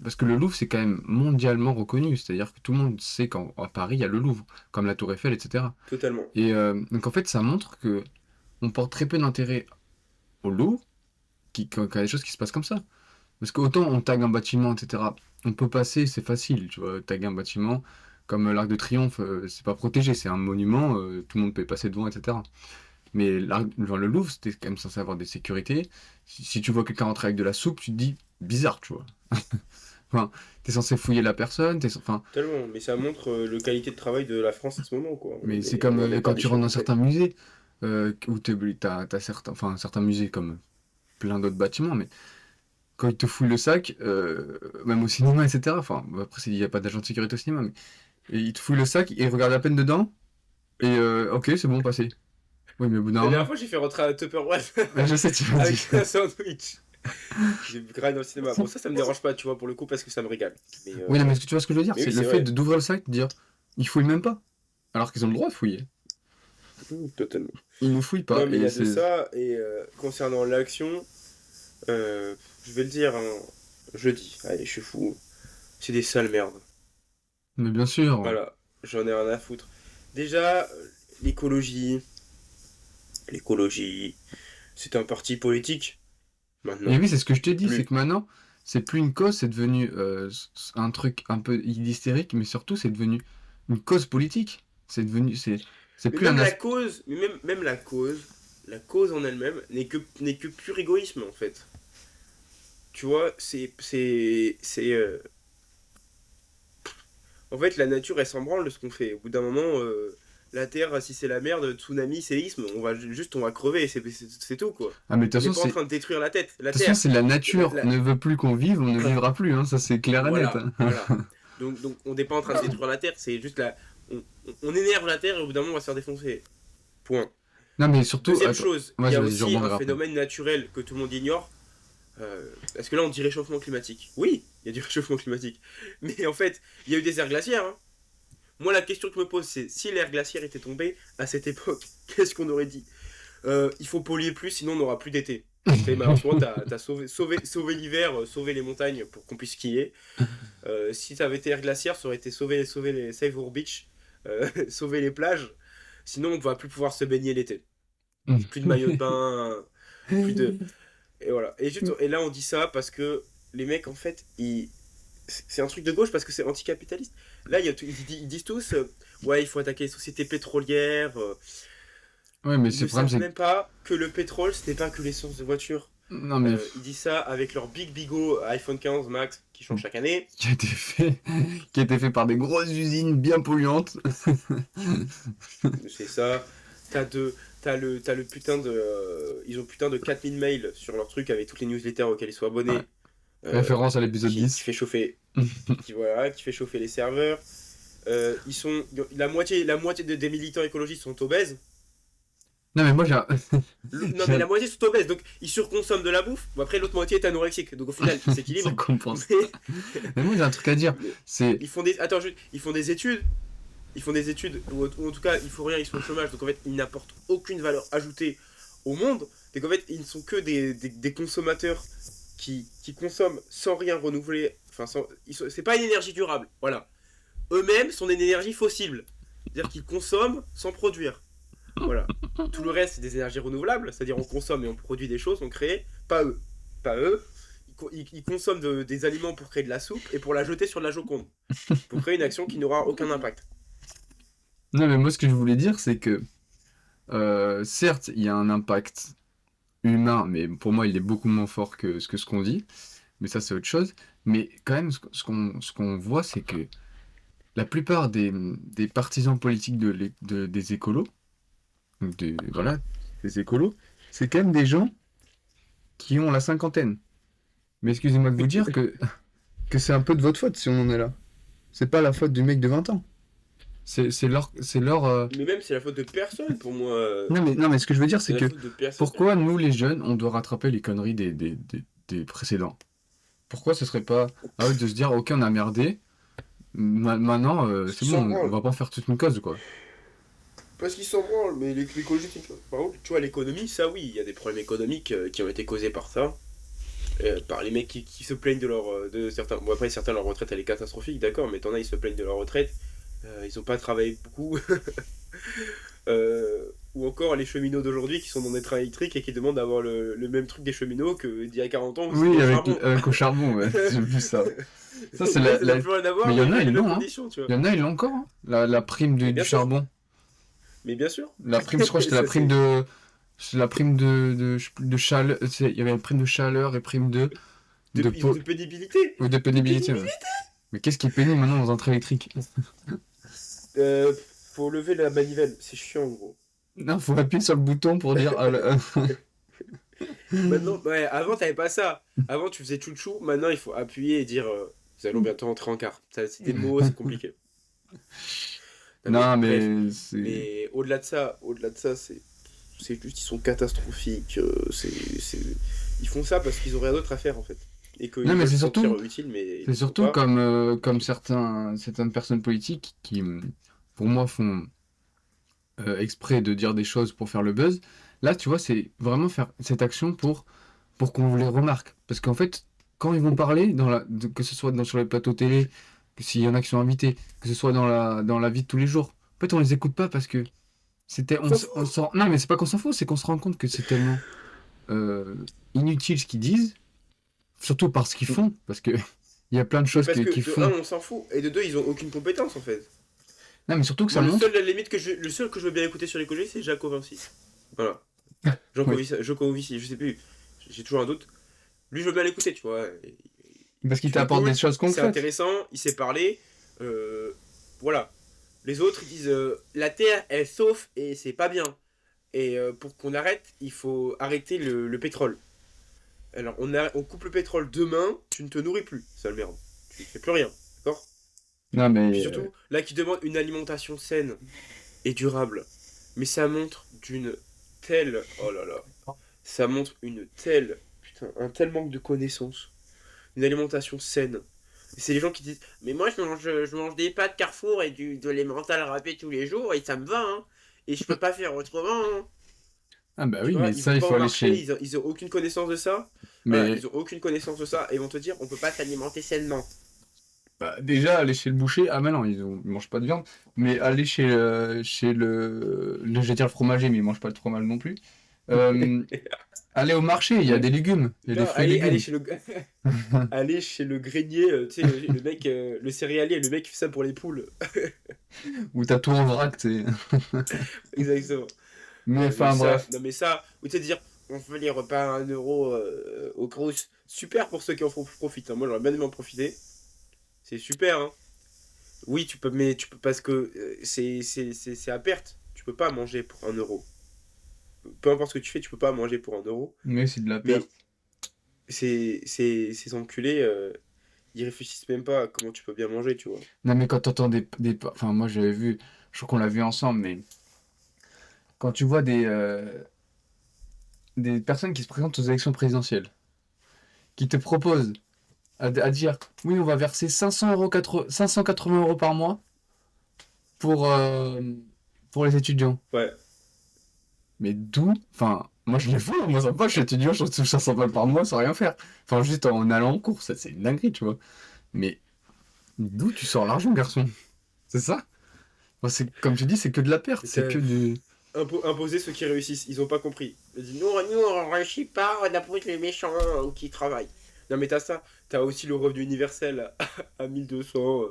parce que le Louvre c'est quand même mondialement reconnu, c'est-à-dire que tout le monde sait qu'à Paris il y a le Louvre, comme la Tour Eiffel, etc. Totalement. Et donc en fait ça montre que on porte très peu d'intérêt au Louvre, quand il y a des choses qui se passent comme ça. Parce qu'autant on tague un bâtiment, etc. On peut passer, c'est facile, tu vois, taguer un bâtiment comme l'Arc de Triomphe, c'est pas protégé, c'est un monument, tout le monde peut y passer devant, etc. Mais le Louvre, c'était quand même censé avoir des sécurités. Si tu vois quelqu'un rentrer avec de la soupe, tu te dis bizarre, tu vois. Enfin, t'es censé fouiller la personne, enfin, Tellement. Mais ça montre le qualité de travail de la France en ce moment, quoi. mais c'est Mais comme on en est pas quand des tu rentres dans champions. certains musées, où t'as certains musées comme plein d'autres bâtiments, mais quand ils te fouillent le sac, même au cinéma, etc. Enfin, bon, après, il n'y a pas d'agent de sécurité au cinéma, mais et ils te fouillent le sac, ils regardent à peine dedans, et ok, c'est bon, passez. Oui, mais au bout d'un La dernière moment, fois, j'ai fait rentrer un Tupperware ouais, je sais, tu m'as dit. avec un sandwich. J'ai grave dans le cinéma. Bon, ça me dérange pas, tu vois, pour le coup, parce que ça me régale. Mais, Oui, non, mais tu vois ce que je veux dire? mais C'est oui, le c'est fait vrai. d'ouvrir le sac, de dire, ils fouillent même pas. Alors qu'ils ont le droit de fouiller. Totalement. Ils ne fouillent pas. Non, mais il y Et a de c'est... ça. Et concernant l'action, je vais le dire, hein, je le dis. Allez, je suis fou. C'est des sales merdes. Mais bien sûr. Voilà, j'en ai rien à foutre. Déjà, l'écologie. L'écologie, c'est un parti politique. Maintenant. Et oui, c'est ce que je t'ai dit, Plus. c'est que maintenant, c'est plus une cause, c'est devenu un truc un peu hystérique, mais surtout, c'est devenu une cause politique. C'est devenu... C'est Mais plus même un la aspect... cause, mais même la cause en elle-même n'est que pur égoïsme en fait. Tu vois, en fait, la nature elle s'en branle de ce qu'on fait. Au bout d'un moment, la Terre, si c'est la merde, tsunami, séisme, on va crever, c'est tout quoi. Ah, mais de On toute n'est pas en façon, train de détruire la de toute Terre. façon, c'est la nature La- ne veut plus qu'on vive, on ne vivra plus, hein, ça c'est clair et net. Voilà, Hein. voilà. Donc on n'est pas en train de détruire la Terre, c'est juste on énerve la Terre et au bout d'un moment on va se faire défoncer. Point. Non, mais surtout... Deuxième Attends, chose, moi, il y a je aussi rebondirai un après. phénomène naturel que tout le monde ignore. Parce que là on dit réchauffement climatique. Oui, il y a du réchauffement climatique. Mais en fait, il y a eu des aires glaciaires. Hein. Moi la question que je me pose c'est si l'ère glaciaire était tombée à cette époque, qu'est-ce qu'on aurait dit? Il faut polluer plus sinon on n'aura plus d'été. Et malheureusement t'as sauvé l'hiver, sauvé les montagnes pour qu'on puisse skier. Si ça avait été air glaciaire, ça aurait été sauver les Save Our Beach, sauver les plages. Sinon, on ne va plus pouvoir se baigner l'été. Plus de maillot de bain, plus de. Et voilà. Et là, on dit ça parce que les mecs, en fait, c'est un truc de gauche parce que c'est anticapitaliste. Là, ils disent tous ouais, il faut attaquer les sociétés pétrolières. Ouais, mais Ils le ne problème, savent c'est même pas que le pétrole, ce n'est pas que l'essence de voiture. non, mais Ils disent ça avec leur Big Bigo iPhone 15 Max qui change chaque année. qui a été fait par des grosses usines bien polluantes. C'est ça. T'as le putain de. Ils ont putain de 4000 mails sur leur truc avec toutes les newsletters auxquelles ils sont abonnés. Ouais. Référence à l'épisode Qui 10. fait chauffer. qui fait chauffer les serveurs. La moitié des militants écologistes sont obèses. Non, mais moi, j'ai... Non mais la moitié sont obèses, donc ils surconsomment de la bouffe. Bon, après l'autre moitié est anorexique, donc au final ils Ça s'équilibrent. compense. Mais Mais moi, j'ai un truc à dire. C'est... ils font des. Attends, ils font des études. Ils font des études, ou en tout cas ils font rien, ils sont au chômage, donc en fait ils n'apportent aucune valeur ajoutée au monde. Donc en fait ils ne sont que des consommateurs qui consomment sans rien renouveler. Enfin, c'est pas une énergie durable, voilà. Eux-mêmes sont une énergie fossile. C'est-à-dire qu'ils consomment sans produire. Voilà. Tout le reste c'est des énergies renouvelables, c'est-à-dire on consomme et on produit des choses, on crée. Pas eux. Pas eux. Ils consomment des aliments pour créer de la soupe et pour la jeter sur de la Joconde. Pour créer une action qui n'aura aucun impact. Non, mais moi, ce que je voulais dire, c'est que, certes, il y a un impact humain, mais pour moi, il est beaucoup moins fort que ce qu'on dit. Mais ça, c'est autre chose. Mais quand même, ce qu'on voit, c'est que la plupart des partisans politiques des écolos, donc voilà, des écolos, c'est quand même des gens qui ont la cinquantaine. Mais excusez-moi de vous dire que c'est un peu de votre faute si on en est là. C'est pas la faute du mec de 20 ans. C'est leur. Mais même, c'est la faute de personne pour moi. Non, mais ce que je veux dire, C'est c'est la que faute de personne. pourquoi nous, les jeunes, on doit rattraper les conneries des précédents? Pourquoi ce serait pas à eux de se dire, ok, on a merdé, maintenant, c'est Ils bon, s'en on branlent. va pas en faire toute une cause, quoi. Parce qu'ils s'en branlent, mais l'écologie, par contre, tu vois, l'économie, ça oui, il y a des problèmes économiques qui ont été causés par ça. Par les mecs qui se plaignent de leur. De certains. Bon, après, certains, leur retraite, elle est catastrophique, d'accord, mais t'en as, ils se plaignent de leur retraite. Ils ont pas travaillé beaucoup. Ou encore les cheminots d'aujourd'hui qui sont dans des trains électriques et qui demandent d'avoir le même truc des cheminots que d'il y a 40 ans où Oui, c'était au avec, charbon. avec au charbon, ouais, j'ai vu ça. Ça, c'est Là, ça n'a plus rien à voir, Mais il y en a, avec ils les mêmes l'ont, hein. conditions, tu Il vois. y en a, ils l'ont encore, hein. La prime Mais du bien sûr, charbon. mais bien sûr. La prime, je crois que c'était la Ça, prime de. C'est la prime je sais plus, de chaleur. Il y avait une prime de chaleur et prime de, de, de pénibilité. ou de De pénibilité, ouais. pénibilité. Mais qu'est-ce qui est pénible maintenant dans un train électrique? Euh, Faut lever la manivelle, c'est chiant, gros. Non, faut appuyer sur le bouton pour dire. Maintenant, ouais, avant, t'avais pas ça. Avant, tu faisais chouchou. Maintenant, il faut appuyer et dire nous allons bientôt entrer en quart. Ça, c'est des mots, c'est compliqué. Non, Non, bref. mais c'est. Mais au-delà de ça, c'est juste, ils sont catastrophiques. Ils font ça parce qu'ils ont rien d'autre à faire, en fait. Et qu'ils Non, mais veulent se c'est sentir surtout. utiles, mais ils C'est le sont surtout pas. comme certaines personnes politiques qui, pour moi, font exprès de dire des choses pour faire le buzz. Là, tu vois, c'est vraiment faire cette action pour qu'on les remarque. Parce qu'en fait, quand ils vont parler, que ce soit sur les plateaux télé, que s'il y en a qui sont invités, que ce soit dans la vie de tous les jours, en fait, on les écoute pas parce que On s'en fout. non, mais c'est pas qu'on s'en fout, c'est qu'on se rend compte que c'est tellement euh, inutile ce qu'ils disent, surtout par ce qu'ils font, parce que il y a plein de Mais choses parce que, qu'ils de un, font. on s'en fout. Et de deux, ils ont aucune compétence, en fait. Non, mais surtout que ça Moi, montre. à la limite, le seul que je veux bien écouter sur l'écologie, c'est Jacques Vinci. Voilà. Oui. Jokovici, je sais plus. J'ai toujours un doute. Lui, je veux bien l'écouter, tu vois. Parce qu'il Il est t'apporte cool, des choses c'est concrètes. intéressant, il sait parler. Voilà. Les autres, ils disent la Terre, elle sauve et c'est pas bien. Et pour qu'on arrête, il faut arrêter le pétrole. Alors, on coupe le pétrole demain, tu ne te nourris plus, sale merde. Tu ne fais plus rien, d'accord? Non, Et puis mais surtout, là, qui demande une alimentation saine et durable. Mais ça montre d'une telle. Oh là là. Ça montre une telle. Putain, un tel manque de connaissances. Une alimentation saine. Et c'est les gens qui disent mais moi, je mange des pâtes Carrefour et de l'emmental râpé tous les jours et ça me va, hein. Et je peux pas faire autrement, hein. ah bah Tu oui, vois, mais ils ça, vont il pas faut au aller marché, chez. ils ont aucune connaissance de ça. Voilà, Mais ils ont aucune connaissance de ça et ils vont te dire on peut pas s'alimenter sainement. bah, déjà, aller chez le boucher, ah bah non, ils mangent pas de viande. Mais aller je vais dire le fromager, mais ils mangent pas de fromage non plus. Euh, aller au marché, il y a des légumes, il y a des Non, fruits et allez légumes. chez le aller chez le grenier, tu sais, le mec, le céréalier, le mec qui fait ça pour les poules. Où t'as tout en vrac, tu sais. Exactement. Mais Mais enfin, ça, bref. non mais ça, ou tu sais dire, on fait les repas à 1 euro au Crous, super pour ceux qui en profitent, hein. Moi j'aurais bien aimé en profiter. C'est super, hein. Oui, tu peux, mais tu peux parce que c'est à perte. Tu peux pas manger pour 1 euro. Peu importe ce que tu fais, tu peux pas manger pour 1 euro. Mais c'est de la Mais perte. ces enculés, ils réfléchissent même pas à comment tu peux bien manger, tu vois. Non, mais quand t'entends Enfin, moi, j'avais vu, je crois qu'on l'a vu ensemble, mais quand tu vois des personnes qui se présentent aux élections présidentielles, qui te proposent à dire, oui, on va verser 580 euros par mois pour, euh, pour les étudiants. Ouais. Mais d'où? Enfin, moi je les vois, moi ça me va, je suis étudiant, je touche 500 balles par mois sans rien faire. Enfin, juste en allant en cours, ça c'est une dinguerie, tu vois. Mais d'où tu sors l'argent, garçon? C'est ça? Enfin, comme tu dis, c'est que de la perte, c'est que du. Imposer ceux qui réussissent, ils ont pas compris. Ils disent non, nous on réussit pas, on appose les méchants qui travaillent. Non mais t'as ça, t'as aussi le revenu universel à 1200.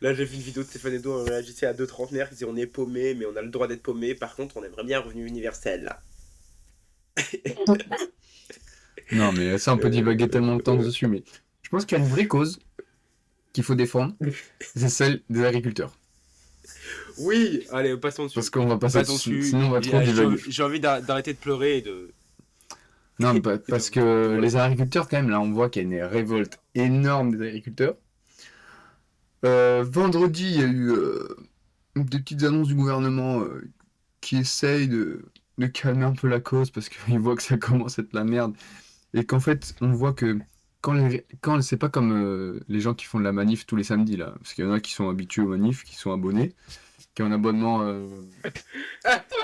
Là, j'ai vu une vidéo de Stéphane Edo, on réagissait à deux trentenaires qui disaient on est paumé, mais on a le droit d'être paumé. Par contre, on aimerait bien un revenu universel, là. Non, mais ça, on peut divaguer tellement de temps dessus, mais je pense qu'il y a une vraie cause qu'il faut défendre, c'est celle des agriculteurs. Oui, allez, passons dessus. Parce qu'on va passer Passons dessus, dessus. sinon on va trop divaguer. J'ai envie d'arrêter de pleurer et de. Non, mais parce que les agriculteurs, quand même, là, on voit qu'il y a une révolte énorme des agriculteurs. Vendredi, il y a eu des petites annonces du gouvernement qui essayent de calmer un peu la cause parce qu'ils voient que ça commence à être la merde. Et qu'en fait, on voit que quand c'est pas comme les gens qui font de la manif tous les samedis, là. Parce qu'il y en a qui sont habitués aux manifs, qui sont abonnés, qui ont un abonnement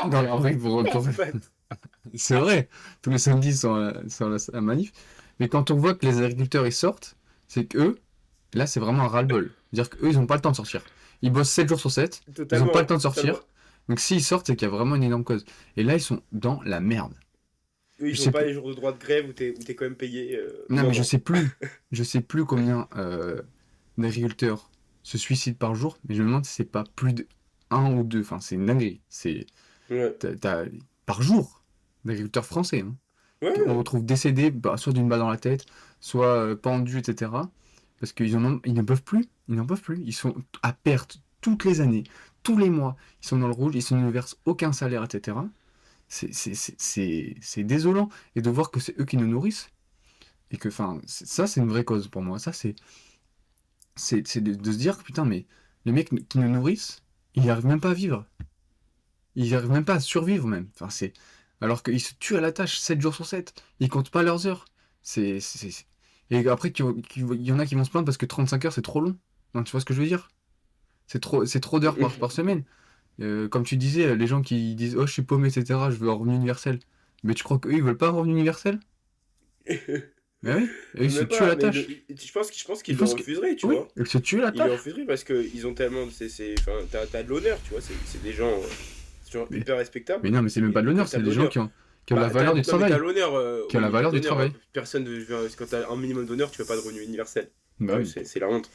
dans leur règle pour. C'est vrai, tous les samedis sont à la manif. Mais quand on voit que les agriculteurs ils sortent, c'est qu'eux, là c'est vraiment un ras-le-bol. C'est-à-dire qu'eux ils n'ont pas le temps de sortir. Ils bossent 7 jours sur 7, ils n'ont pas le temps de sortir. Donc s'ils sortent, c'est qu'il y a vraiment une énorme cause. Et là ils sont dans la merde. Eux, ils n'ont pas les jours de droit de grève où t'es quand même payé. Non mais je sais plus combien d'agriculteurs se suicident par jour, mais je me demande si c'est pas plus de 1 ou 2. Enfin c'est une dinguerie. C'est Ouais. par jour d'agriculteurs français. Hein. Ouais. On retrouve décédés, soit d'une balle dans la tête, soit pendus, etc. Parce qu'ils ils n'en peuvent plus. Ils n'en peuvent plus. Ils sont à perte toutes les années, tous les mois. Ils sont dans le rouge, ils ne versent aucun salaire, etc. C'est désolant. Et de voir que c'est eux qui nous nourrissent. Et que, enfin, ça, c'est une vraie cause pour moi. Ça, c'est de se dire que, putain, mais les mecs qui nous nourrissent, ils n'arrivent même pas à vivre. Ils n'arrivent même pas à survivre, même. Enfin, alors qu'ils se tuent à la tâche 7 jours sur 7. Ils comptent pas leurs heures. Et après, il y en a qui vont se plaindre parce que 35 heures, c'est trop long. Non, tu vois ce que je veux dire? C'est trop d'heures par semaine. Comme tu disais, les gens qui disent «Oh, je suis paumé, etc., je veux un revenu universel». Mais tu crois qu'eux, ils veulent pas un revenu universel? Mais oui, et ils se tuent à la tâche. Je pense qu'ils le refuseraient, tu Oui, vois. ils se tuent à la Ils le tâche. refuseraient parce qu'ils ont tellement. Enfin, t'as de l'honneur, tu vois. C'est des gens hyper respectables. Mais non, mais c'est même pas de l'honneur, c'est des gens qui ont la valeur du travail. T'as l'honneur. Qui ont la valeur du travail. Personne, quand t'as un minimum d'honneur, tu veux pas de revenu universel. Bah oui. C'est la honte.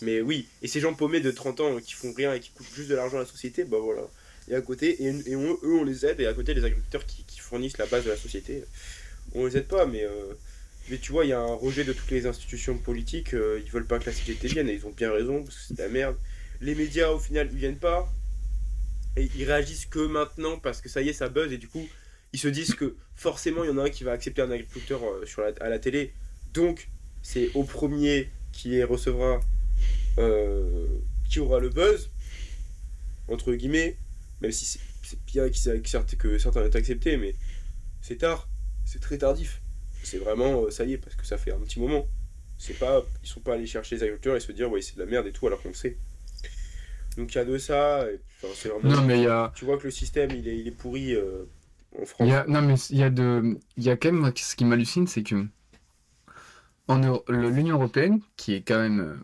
Mais oui, et ces gens paumés de 30 ans qui font rien et qui coûtent juste de l'argent à la société, bah voilà. Et à côté, eux on les aide, et à côté les agriculteurs qui fournissent la base de la société, on les aide pas, mais tu vois, il y a un rejet de toutes les institutions politiques, ils veulent pas que la CGT vienne, et ils ont bien raison, parce que c'est de la merde. Les médias, au final, ils viennent pas, et ils réagissent que maintenant, parce que ça y est, ça buzz, et du coup, ils se disent que forcément, il y en a un qui va accepter un agriculteur à la télé, donc c'est au premier qui recevra, qui aura le buzz, entre guillemets, même si c'est bien que certains aient accepté, mais c'est tard, c'est très tardif. C'est vraiment, ça y est, parce que ça fait un petit moment. Ils sont pas allés chercher les agriculteurs et se dire, ouais, c'est de la merde et tout, alors qu'on le sait. Donc il y a de ça, et, enfin, c'est vraiment... Non, mais il y a... Tu vois que le système, il est pourri en France. Non, mais il y a quand même, ce qui m'hallucine, c'est que l'Union européenne, qui est quand même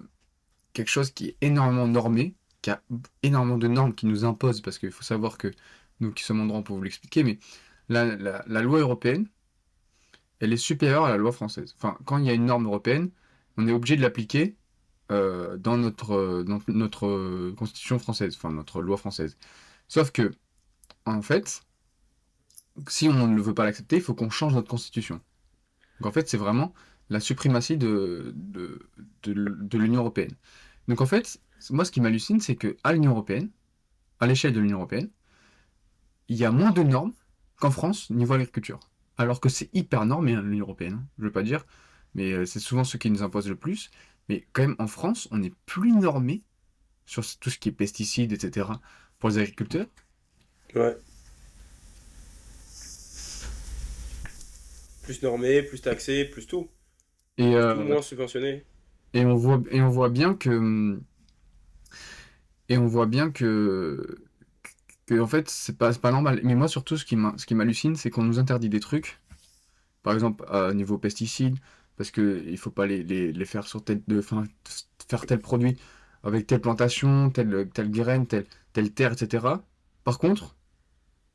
quelque chose qui est énormément normé, qui a énormément de normes qui nous imposent, parce qu'il faut savoir que nous qui sommes en droit, on peut vous l'expliquer, mais la loi européenne, elle est supérieure à la loi française. Enfin, quand il y a une norme européenne, on est obligé de l'appliquer dans notre constitution française, enfin notre loi française. Sauf que, en fait, si on ne veut pas l'accepter, il faut qu'on change notre constitution. Donc en fait, c'est vraiment la suprématie de l'Union européenne. Donc en fait, moi ce qui m'hallucine, c'est qu'à l'Union européenne, à l'échelle de l'Union européenne, il y a moins de normes qu'en France niveau agriculture. Alors que c'est hyper normé, hein, l'Union européenne, hein, je veux pas dire, mais c'est souvent ceux qui nous imposent le plus. Mais quand même, en France, on est plus normé sur tout ce qui est pesticides, etc. pour les agriculteurs. Ouais. Plus normé, plus taxé, plus tout. Et, Tout moins subventionné. et on voit bien que... Et on voit bien que en fait, c'est pas normal. Mais moi, surtout, ce qui m'hallucine, c'est qu'on nous interdit des trucs. Par exemple, à niveau pesticides, parce que il faut pas les faire sur faire tel produit avec telle plantation, telle graine, telle terre, etc. Par contre,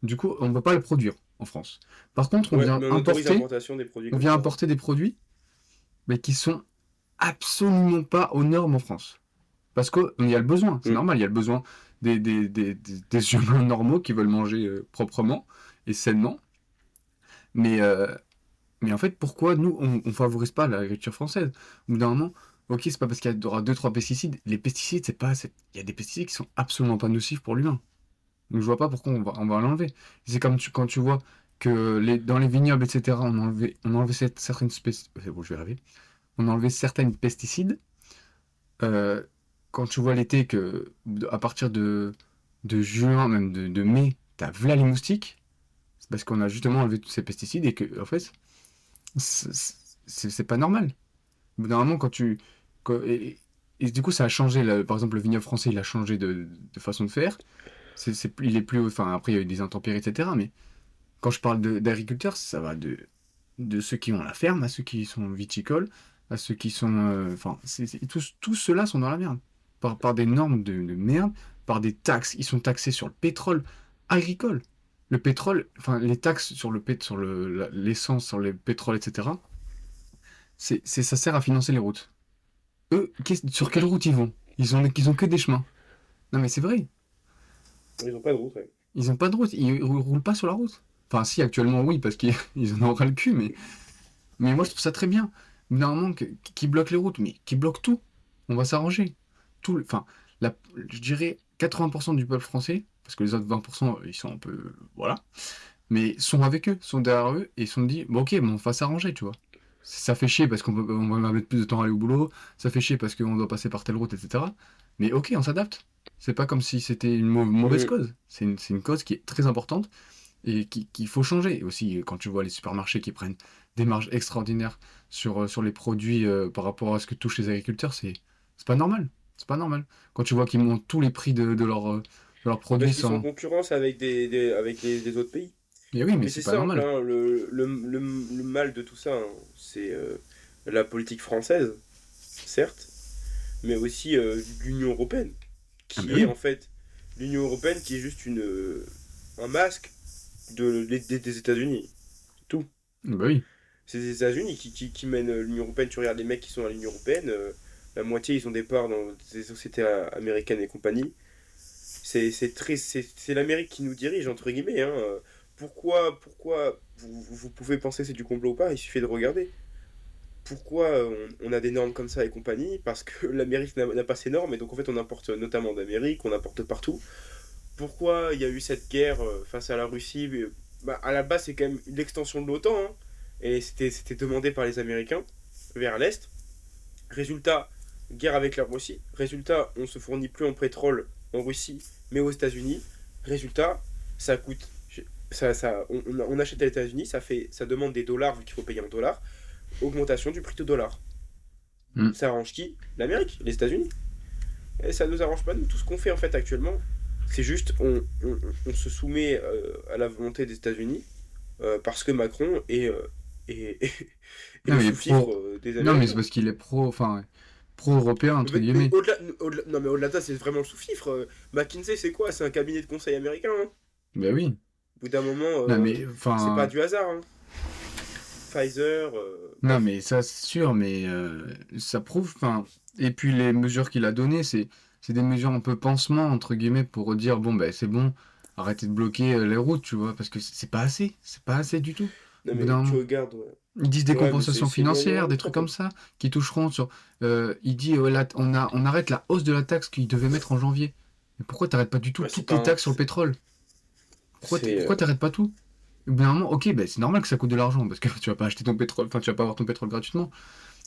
du coup, on ne peut pas le produire en France. Par contre, on vient l'importation des produits. on vient importer des produits, mais qui sont absolument pas aux normes en France. Parce qu'il y a le besoin, c'est Mm. normal, il y a le besoin des humains normaux qui veulent manger proprement et sainement. Mais, euh, mais en fait, pourquoi nous, on favorise pas l'agriculture française? Au bout d'un moment, ok, c'est pas parce qu'il y aura deux, trois pesticides. Les pesticides, il y a des pesticides qui sont absolument pas nocifs pour l'humain. Donc je vois pas pourquoi on va l'enlever. C'est comme quand tu vois que dans les vignobles, etc., on a enlevé certaines bon, je vais rêver. On a enlevé certaines pesticides. euh, Quand tu vois l'été que à partir de juin, même de mai, t'as v'là les moustiques, c'est parce qu'on a justement enlevé tous ces pesticides et que en fait, c'est c'est pas normal. Au bout d'un moment, et du coup, ça a changé. Par exemple, le vignoble français, il a changé de façon de faire. Il est plus. Enfin, après, il y a eu des intempéries, etc. Mais quand je parle d'agriculteurs, ça va de ceux qui ont la ferme à ceux qui sont viticoles, à ceux qui sont. Enfin, tous ceux-là sont dans la merde. Par des normes de merde, par des taxes. Ils sont taxés sur le pétrole agricole. Le pétrole, enfin, les taxes sur l'essence, sur le pétrole, etc. Ça sert à financer les routes. Eux, sur quelle route ils vont? Ils ont que des chemins. Non, mais c'est vrai. Ils ont pas de route, ouais. Ils ont pas de route. Ils roulent pas sur la route. Enfin, si, actuellement, oui, parce qu'ils ils en ont ras le cul, mais moi, je trouve ça très bien. Normalement, qui bloque les routes, mais qui bloque tout. On va s'arranger. Enfin, je dirais 80% du peuple français, parce que les autres 20%, ils sont un peu. Voilà. Mais sont avec eux, sont derrière eux, et ils se sont dit, bon, ok, bon, on va s'arranger, tu vois. Ça fait chier parce on va mettre plus de temps à aller au boulot, ça fait chier parce qu'on doit passer par telle route, etc. Mais ok, on s'adapte. C'est pas comme si c'était une mauvaise Mm. cause. C'est une cause qui est très importante et qu'il faut changer. Et aussi, quand tu vois les supermarchés qui prennent des marges extraordinaires sur les produits par rapport à ce que touchent les agriculteurs, c'est pas normal. C'est pas normal. Quand tu vois qu'ils montent tous les prix de leurs produits Parce qu'ils sont en sans. concurrence avec avec les autres pays. Mais oui, mais Mais c'est c'est pas simple, normal. hein, le mal de tout ça, hein, c'est la politique française, certes, mais aussi l'Union européenne, Ah bah qui est oui. en fait l'Union européenne qui est juste un masque des États-Unis. Tout. Ah bah oui. C'est les États-Unis qui mènent l'Union européenne. Tu regardes les mecs qui sont à l'Union européenne, la moitié ils ont des parts dans des sociétés américaines et compagnie. C'est l'Amérique qui nous dirige, entre guillemets. Hein. Pourquoi vous pouvez penser que c'est du complot ou pas, il suffit de regarder. Pourquoi on a des normes comme ça et compagnie? Parce que l'Amérique n'a pas ces normes et donc en fait on importe notamment d'Amérique, on importe partout. Pourquoi il y a eu cette guerre face à la Russie? Bah, à la base c'est quand même l'extension de l'OTAN, hein, et c'était demandé par les Américains vers l'Est. Résultat, guerre avec la Russie. Résultat, on se fournit plus en pétrole en Russie, mais aux États-Unis. Résultat, ça coûte. On achète à les États-Unis, ça demande des dollars vu qu'il faut payer en dollars. Augmentation du prix du dollar. Mm. Ça arrange qui? L'Amérique, les États-Unis. Et ça nous arrange pas nous. Tout ce qu'on fait en fait actuellement, c'est juste on se soumet à la volonté des États-Unis parce que Macron est Non, le mais sous-fifre des non, mais c'est Américains. parce qu'il est enfin, pro-européen, entre Mais guillemets. non, mais au-delà de ça, c'est vraiment le sous-fifre. McKinsey, c'est quoi? C'est un cabinet de conseil américain. Hein. Ben oui. Au bout d'un moment, Non, mais, c'est pas enfin, du hasard. Hein. Pfizer, non, bref. mais ça, c'est sûr, mais ça prouve, enfin, et puis les mesures qu'il a données, c'est des mesures un peu pansement, entre guillemets, pour dire, bon, ben, c'est bon, arrêtez de bloquer les routes, tu vois, parce que c'est pas assez du tout, Non, au bout mais d'un tu moment. regardes. Ils disent des Ouais, mais compensations c'est financières, énormément des trop, trucs quoi. comme ça, qui toucheront sur. Il dit, on arrête la hausse de la taxe qu'ils devaient mettre en janvier. Mais pourquoi t'arrêtes pas du tout Ouais, c'est toutes pas les un. taxes sur le pétrole? C'est. Pourquoi t'arrêtes pas tout? Au bout d'un moment, ok, ben, c'est normal que ça coûte de l'argent, parce que tu vas pas acheter ton pétrole, enfin, tu vas pas avoir ton pétrole gratuitement.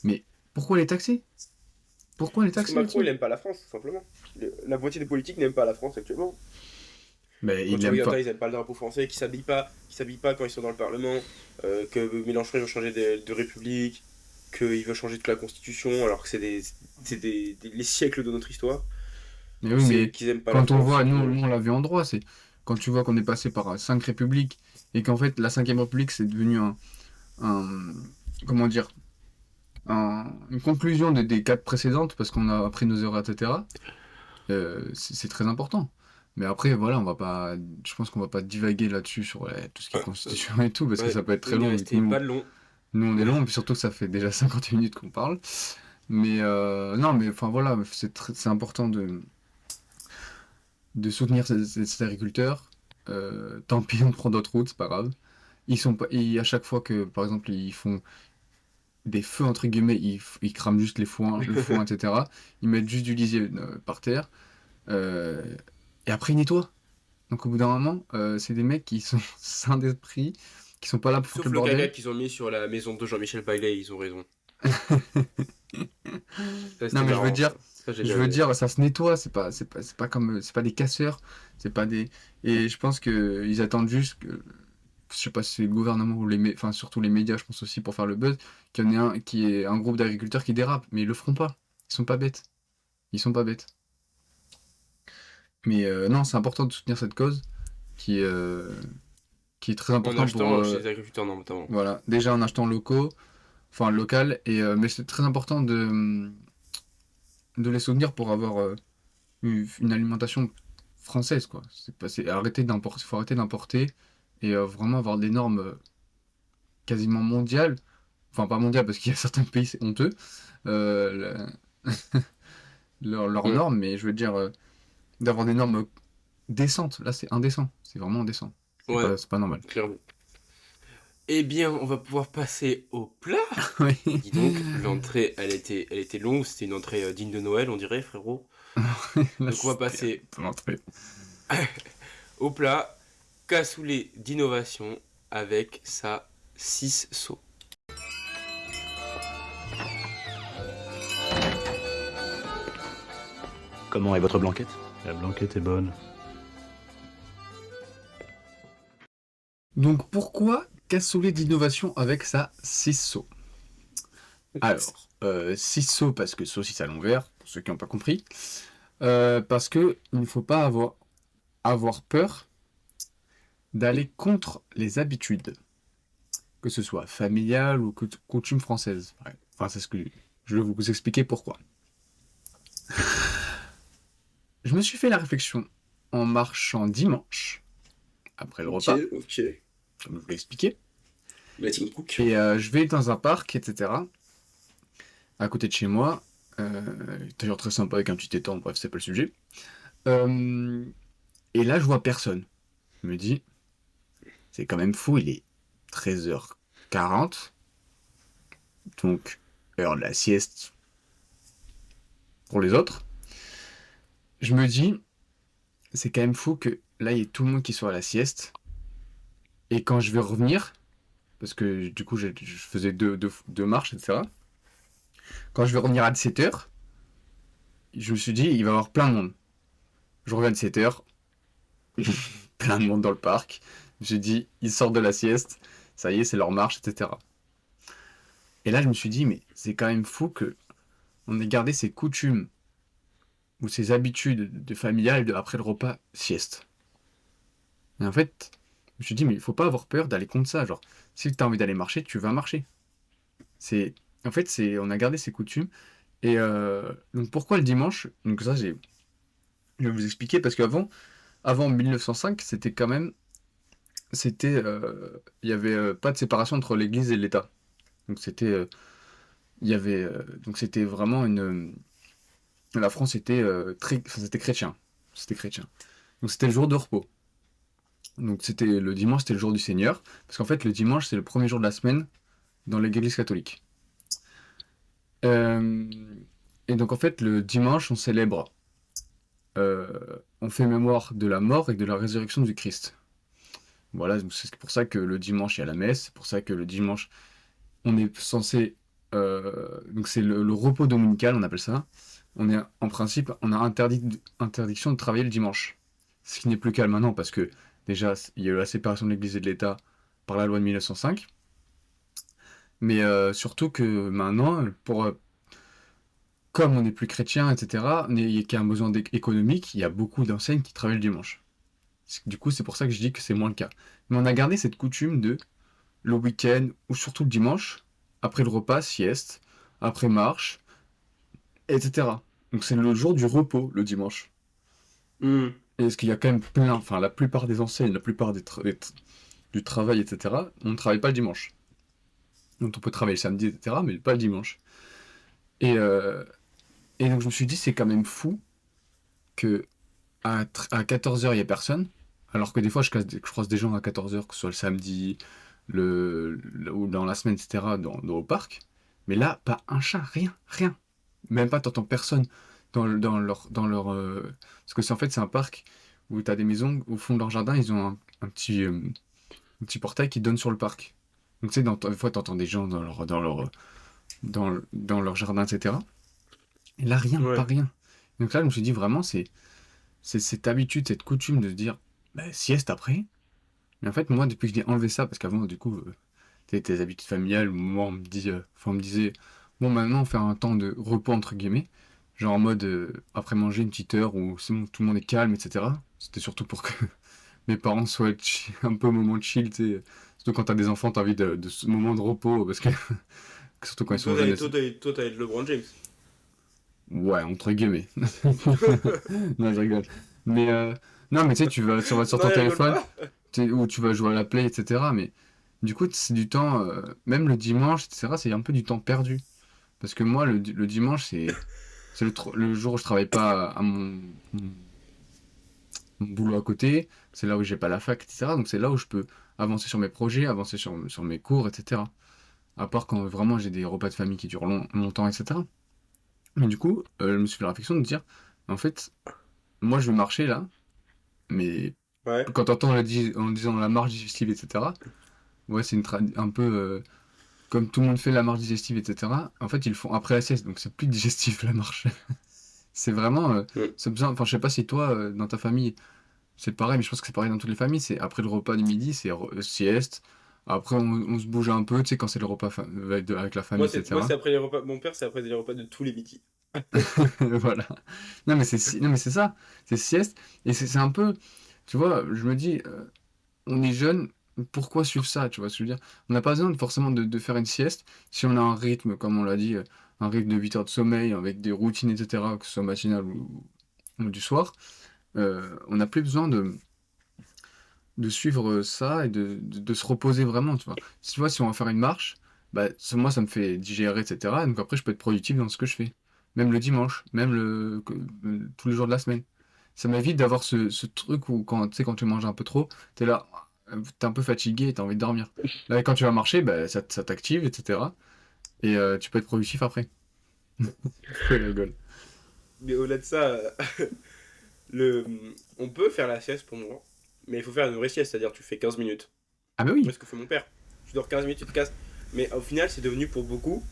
Mais pourquoi les taxer? Pourquoi les Parce que taxer Macron, il là-dessus? aime pas la France, tout simplement. La moitié des politiques n'aiment pas la France actuellement. Ben, Quand il tu aime regardes, pas. là, ils aiment pas le drapeau français, qui s'habillent pas quand ils sont dans le Parlement, que Mélenchon il veut changer de République, qu'il veut changer toute la Constitution, alors que les siècles de notre histoire. Mais oui, C'est mais qu'ils aiment pas la quand on France, voit, simplement. nous on l'a vu en droit, c'est quand tu vois qu'on est passé par 5 républiques et qu'en fait la 5e République c'est devenu un- comment dire, une conclusion des 4 précédentes parce qu'on a appris nos erreurs, etc. C'est très important. Mais après, voilà, je pense qu'on va pas divaguer là-dessus sur tout ce qui est constitution et tout parce que Ouais, ça peut être très on est long. Et que resté pas long. nous on est long, et puis surtout que ça fait déjà 50 minutes qu'on parle. Mais non, mais enfin voilà, c'est important de soutenir ces agriculteurs. Tant pis, on prend d'autres routes, c'est pas grave. Ils sont pas, à chaque fois que, par exemple, ils font des feux, entre guillemets, ils crament juste le foin, etc. Ils mettent juste du lisier par terre. euh, et après, ils nettoient. Donc au bout d'un moment, c'est des mecs qui sont sains d'esprit, qui sont pas là pour foutre Sauf le le caca bordel. qu'ils ont mis sur la maison de Jean-Michel Bailey, ils ont raison. Ça, Non, c'était mais marrant, ça. Ça, j'ai bien aimé. ça se nettoie, c'est pas comme, c'est pas des casseurs, c'est pas des, et je pense que ils attendent juste que, je sais pas si c'est le gouvernement ou enfin surtout les médias, je pense aussi pour faire le buzz, qu'il y en ait un, qui est un groupe d'agriculteurs qui dérape, mais ils le feront pas, ils sont pas bêtes, ils sont pas bêtes. Mais non, c'est important de soutenir cette cause qui, euh, qui est très En important pour, achetant chez les agriculteurs, notamment. voilà, déjà en achetant locaux, enfin local, et mais c'est très important de les soutenir pour avoir une alimentation française, quoi. Faut arrêter d'importer et vraiment avoir des normes quasiment mondiales. Enfin, pas mondiales parce qu'il y a certains pays, c'est honteux, euh, leurs Mm, normes, mais je veux dire, d'avoir des normes décentes. Là, c'est indécent. C'est vraiment indécent. ouais, C'est pas normal. clairement. Eh bien, on va pouvoir passer au plat. Oui. Dis donc, l'entrée, elle était longue, c'était une entrée digne de Noël, on dirait, frérot. Là, Donc on va c'était passer ton entrée. au plat cassoulet d'innovation avec sa 6 sauts. Comment est votre blanquette? La blanquette est bonne. Donc, pourquoi cassoulet d'innovation avec sa 6 sauts? Alors, 6 sauts parce que saucisse à l'envers, pour ceux qui n'ont pas compris. Parce que il ne faut pas avoir peur d'aller contre les habitudes, que ce soit familiales ou coutumes françaises. Ouais. Enfin, c'est ce que je vais vous expliquer pourquoi. Je me suis fait la réflexion en marchant dimanche, après le repas, ok. comme je vous l'ai expliqué, Latin Cook. et je vais dans un parc, etc., à côté de chez moi, d'ailleurs très sympa avec un petit étang, bref, c'est pas le sujet. Euh, et là, je vois personne. Je me dis, c'est quand même fou, il est 13h40, donc heure de la sieste pour les autres. Je me dis, c'est quand même fou que là, il y ait tout le monde qui soit à la sieste. Et quand je vais revenir, parce que du coup, je faisais deux marches, etc. Quand je vais revenir à 17h, je me suis dit, il va y avoir plein de monde. Je reviens à 17h, plein de monde dans le parc. J'ai dit, ils sortent de la sieste, ça y est, c'est leur marche, etc. Et là, je me suis dit, mais c'est quand même fou que on ait gardé ces coutumes ou ces habitudes de familiales après le repas sieste. Et en fait, je me suis dit, mais il faut pas avoir peur d'aller contre ça. Genre, si tu as envie d'aller marcher, tu vas marcher. C'est, en fait, on a gardé ces coutumes. Et donc, pourquoi le dimanche? Donc, ça, je vais vous expliquer parce avant 1905, c'était quand même, il y avait pas de séparation entre l'Église et l'État. Donc, donc c'était vraiment la France était enfin, c'était chrétien. C'était chrétien. Donc, c'était le jour de repos. Donc, le dimanche, c'était le jour du Seigneur. Parce qu'en fait, le dimanche, c'est le premier jour de la semaine dans l'Église catholique. Euh, et donc, en fait, le dimanche, on fait mémoire de la mort et de la résurrection du Christ. Voilà, donc c'est pour ça que le dimanche, il y a la messe. C'est pour ça que le dimanche, on est censé. Donc, c'est le repos dominical, on appelle ça. En principe, on a interdiction de travailler le dimanche. Ce qui n'est plus le cas maintenant parce que déjà, il y a eu la séparation de l'Église et de l'État par la loi de 1905. Mais surtout que maintenant, comme on n'est plus chrétien, etc., qu'il y a un besoin économique, il y a beaucoup d'enseignes qui travaillent le dimanche. Du coup, c'est pour ça que je dis que c'est moins le cas. Mais on a gardé cette coutume de le week-end, ou surtout le dimanche, après le repas, sieste, après marche, etc. Donc c'est le jour du repos, le dimanche. Mm. Et est-ce qu'il y a quand même enfin la plupart des enseignes, la plupart du travail, etc., on ne travaille pas le dimanche. Donc on peut travailler le samedi, etc., mais pas le dimanche. Et, euh, et donc je me suis dit, c'est quand même fou que à 14h, il n'y a personne, alors que des fois, je croise des gens à 14h, que ce soit le samedi, ou dans la semaine, etc., au parc. Mais là, pas un chat, rien, rien. Même pas, t'entends personne dans leur. Parce que en fait, c'est un parc où t'as des maisons, au fond de leur jardin, ils ont un petit portail qui donne sur le parc. Donc, tu sais, des fois, t'entends des gens dans leur jardin, etc. Et là, rien, pas Ouais. rien. Donc là, je me suis dit, vraiment, c'est cette habitude, cette coutume de se dire, bah, sieste après. Mais en fait, moi, depuis que j'ai enlevé ça, parce qu'avant, du coup, tes habitudes familiales, moi, on me disait, bon, maintenant, on fait un temps de repos, entre guillemets, genre en mode, après manger une petite heure où c'est bon, tout le monde est calme, etc. C'était surtout pour que mes parents soient un peu au moment de chill, tu sais. Surtout quand t'as des enfants, t'as envie de ce moment de repos, parce que, surtout quand ils sont Toi, jeunes. t'as le LeBron James. Ouais, entre guillemets. Non, je rigole. Mais, non, mais tu sais, tu vas sur Non, ton il rigole téléphone, pas. ou tu vas jouer à la Play, etc. Mais du coup, c'est du temps, même le dimanche, etc., c'est un peu du temps perdu. Parce que moi, le dimanche, c'est le jour où je travaille pas à mon boulot à côté, c'est là où j'ai pas la fac, etc. Donc c'est là où je peux avancer sur mes projets, avancer sur mes cours, etc. À part quand vraiment j'ai des repas de famille qui durent longtemps, etc. Mais du coup, je me suis fait la réflexion de dire, en fait, moi je vais marcher là, mais Ouais. quand t'entends en disant la marche digestive, etc., ouais, c'est un peu comme tout le monde fait la marche digestive, etc. En fait, ils le font après la sieste, donc c'est plus digestif la marche. C'est vraiment, Mm. c'est besoin, enfin, je sais pas si toi, dans ta famille, c'est pareil, mais je pense que c'est pareil dans toutes les familles, c'est après le repas du midi, c'est sieste. Après, on se bouge un peu, tu sais, quand c'est le repas avec la famille, Moi, c'est etc. après les repas. Mon père, c'est après les repas de tous les midis. Voilà. Non, mais c'est ça, c'est sieste. Et c'est un peu, tu vois, je me dis, on est jeune, pourquoi suivre ça, tu vois ce que je veux dire? On n'a pas besoin forcément de faire une sieste si on a un rythme, comme on l'a dit, un rythme de 8 heures de sommeil avec des routines, etc., que ce soit matinal ou du soir. On n'a plus besoin de suivre ça et de se reposer vraiment, tu vois. Si tu vois, si on va faire une marche, bah, moi, ça me fait digérer, etc. Donc après, je peux être productif dans ce que je fais. Même le dimanche, même tous les jours de la semaine. Ça m'évite d'avoir ce truc où, quand, tu sais, quand tu manges un peu trop, t'es là, t'es un peu fatigué et t'as envie de dormir. Là, quand tu vas marcher, bah, ça t'active, etc. Et tu peux être productif après. Pourquoi il rigole? Mais au-delà de ça, le... on peut faire la sieste pour moi. Mais il faut faire une vraie sieste, c'est-à-dire tu fais 15 minutes. Ah bah C'est oui, ce que fait mon père. Tu dors 15 minutes, tu te casses. Mais au final, c'est devenu pour beaucoup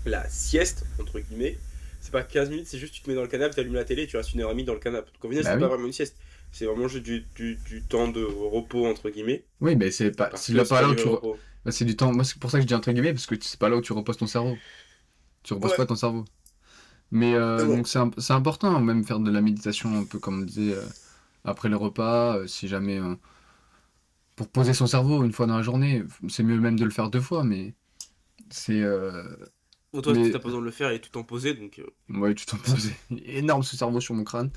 la sieste, entre guillemets. C'est pas 15 minutes, c'est juste tu te mets dans le canapé, tu allumes la télé et tu restes 1h30 dans le canapé. Donc au final, bah c'est pas oui. vraiment une sieste. C'est vraiment juste du temps de repos, entre guillemets. Oui, mais c'est pas, Parce c'est que là c'est pas pas là du où vrai repos. bah, c'est du temps, moi c'est pour ça que je dis entre guillemets, parce que c'est pas là où tu reposes ton cerveau. Tu reposes Ouais, pas ton cerveau. Mais non. donc c'est important, même faire de la méditation, un peu comme on disait, après le repas, si jamais, pour poser son cerveau une fois dans la journée, c'est mieux même de le faire deux fois, mais c'est, Pour toi, t'as mais, pas besoin de le faire et tout en poser, donc. ouais, tu t'en poses, énorme ce cerveau sur mon crâne,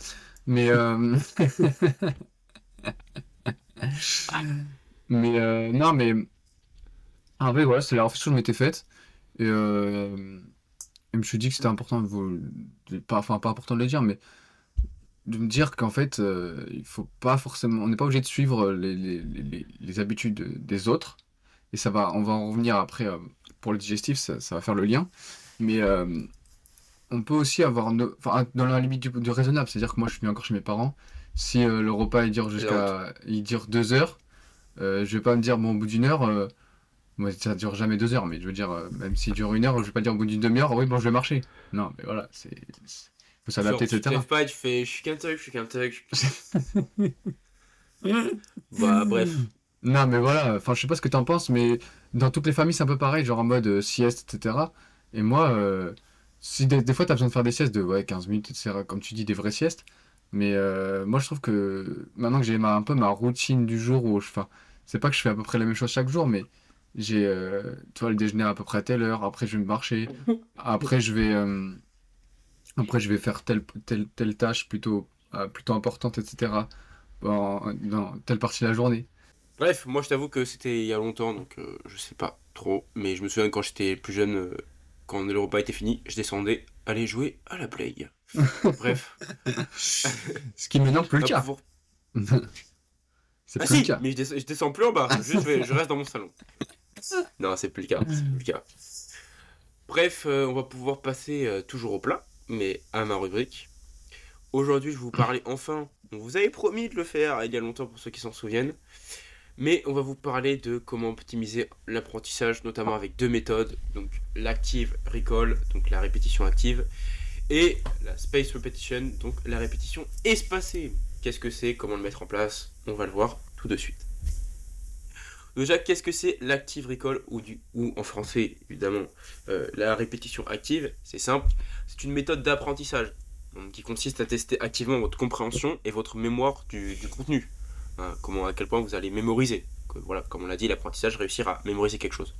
mais, non, mais, en vrai, voilà, c'est la réflexion que je m'étais faite, et, je me suis dit que c'était important, pas, enfin, pas important de le dire, mais de me dire qu'en fait, il faut pas forcément, on n'est pas obligé de suivre les habitudes des autres. Et on va en revenir après pour le digestif, ça va faire le lien. Mais on peut aussi avoir, enfin, dans la limite du raisonnable, c'est-à-dire que moi, je suis encore chez mes parents. Si le repas C'est la honte. il dure 2 heures, je vais pas me dire bon, au bout d'une heure, moi ça dure jamais 2 heures, mais je veux dire même s'il dure une heure, je vais pas dire au bout d'une demi-heure, oui bon, je vais marcher. Non, mais voilà, faut s'adapter, Genre, tu te etc. lèves pas et tu fais je suis qu'un thug, je suis qu'un thug. Bah, bref. Non, mais voilà, enfin, je sais pas ce que t'en penses, mais dans toutes les familles, c'est un peu pareil, genre en mode sieste, etc. Et moi, si des fois, t'as besoin de faire des siestes de ouais, 15 minutes, etc., comme tu dis, des vraies siestes. Mais moi, je trouve que maintenant que j'ai un peu ma routine du jour où enfin, c'est pas que je fais à peu près la même chose chaque jour, mais j'ai, tu vois, le déjeuner à peu près à telle heure, après, je vais me marcher, après, je vais faire telle tâche plutôt importante, etc., dans telle partie de la journée. Bref, moi je t'avoue que c'était il y a longtemps, donc je sais pas trop. Mais je me souviens quand j'étais plus jeune, quand le repas était fini, je descendais aller jouer à la play. Bref. Ce qui est maintenant plus le On va cas. pouvoir- C'est Ah plus le si, cas. mais je descends plus en bas, juste je reste dans mon salon. Non, c'est plus le cas, c'est plus le cas. Bref, on va pouvoir passer toujours au plat, mais à ma rubrique. Aujourd'hui, je vais vous parler enfin, on vous avait promis de le faire il y a longtemps pour ceux qui s'en souviennent, mais on va vous parler de comment optimiser l'apprentissage, notamment avec deux méthodes, donc l'active recall, donc la répétition active, et la space repetition, donc la répétition espacée. Qu'est-ce que c'est, comment le mettre en place, on va le voir tout de suite. Déjà, qu'est-ce que c'est l'active recall ou en français, évidemment, la répétition active? C'est simple, c'est une méthode d'apprentissage donc, qui consiste à tester activement votre compréhension et votre mémoire du contenu. Hein, à quel point vous allez mémoriser. Voilà, comme on l'a dit, l'apprentissage, réussir à mémoriser quelque chose.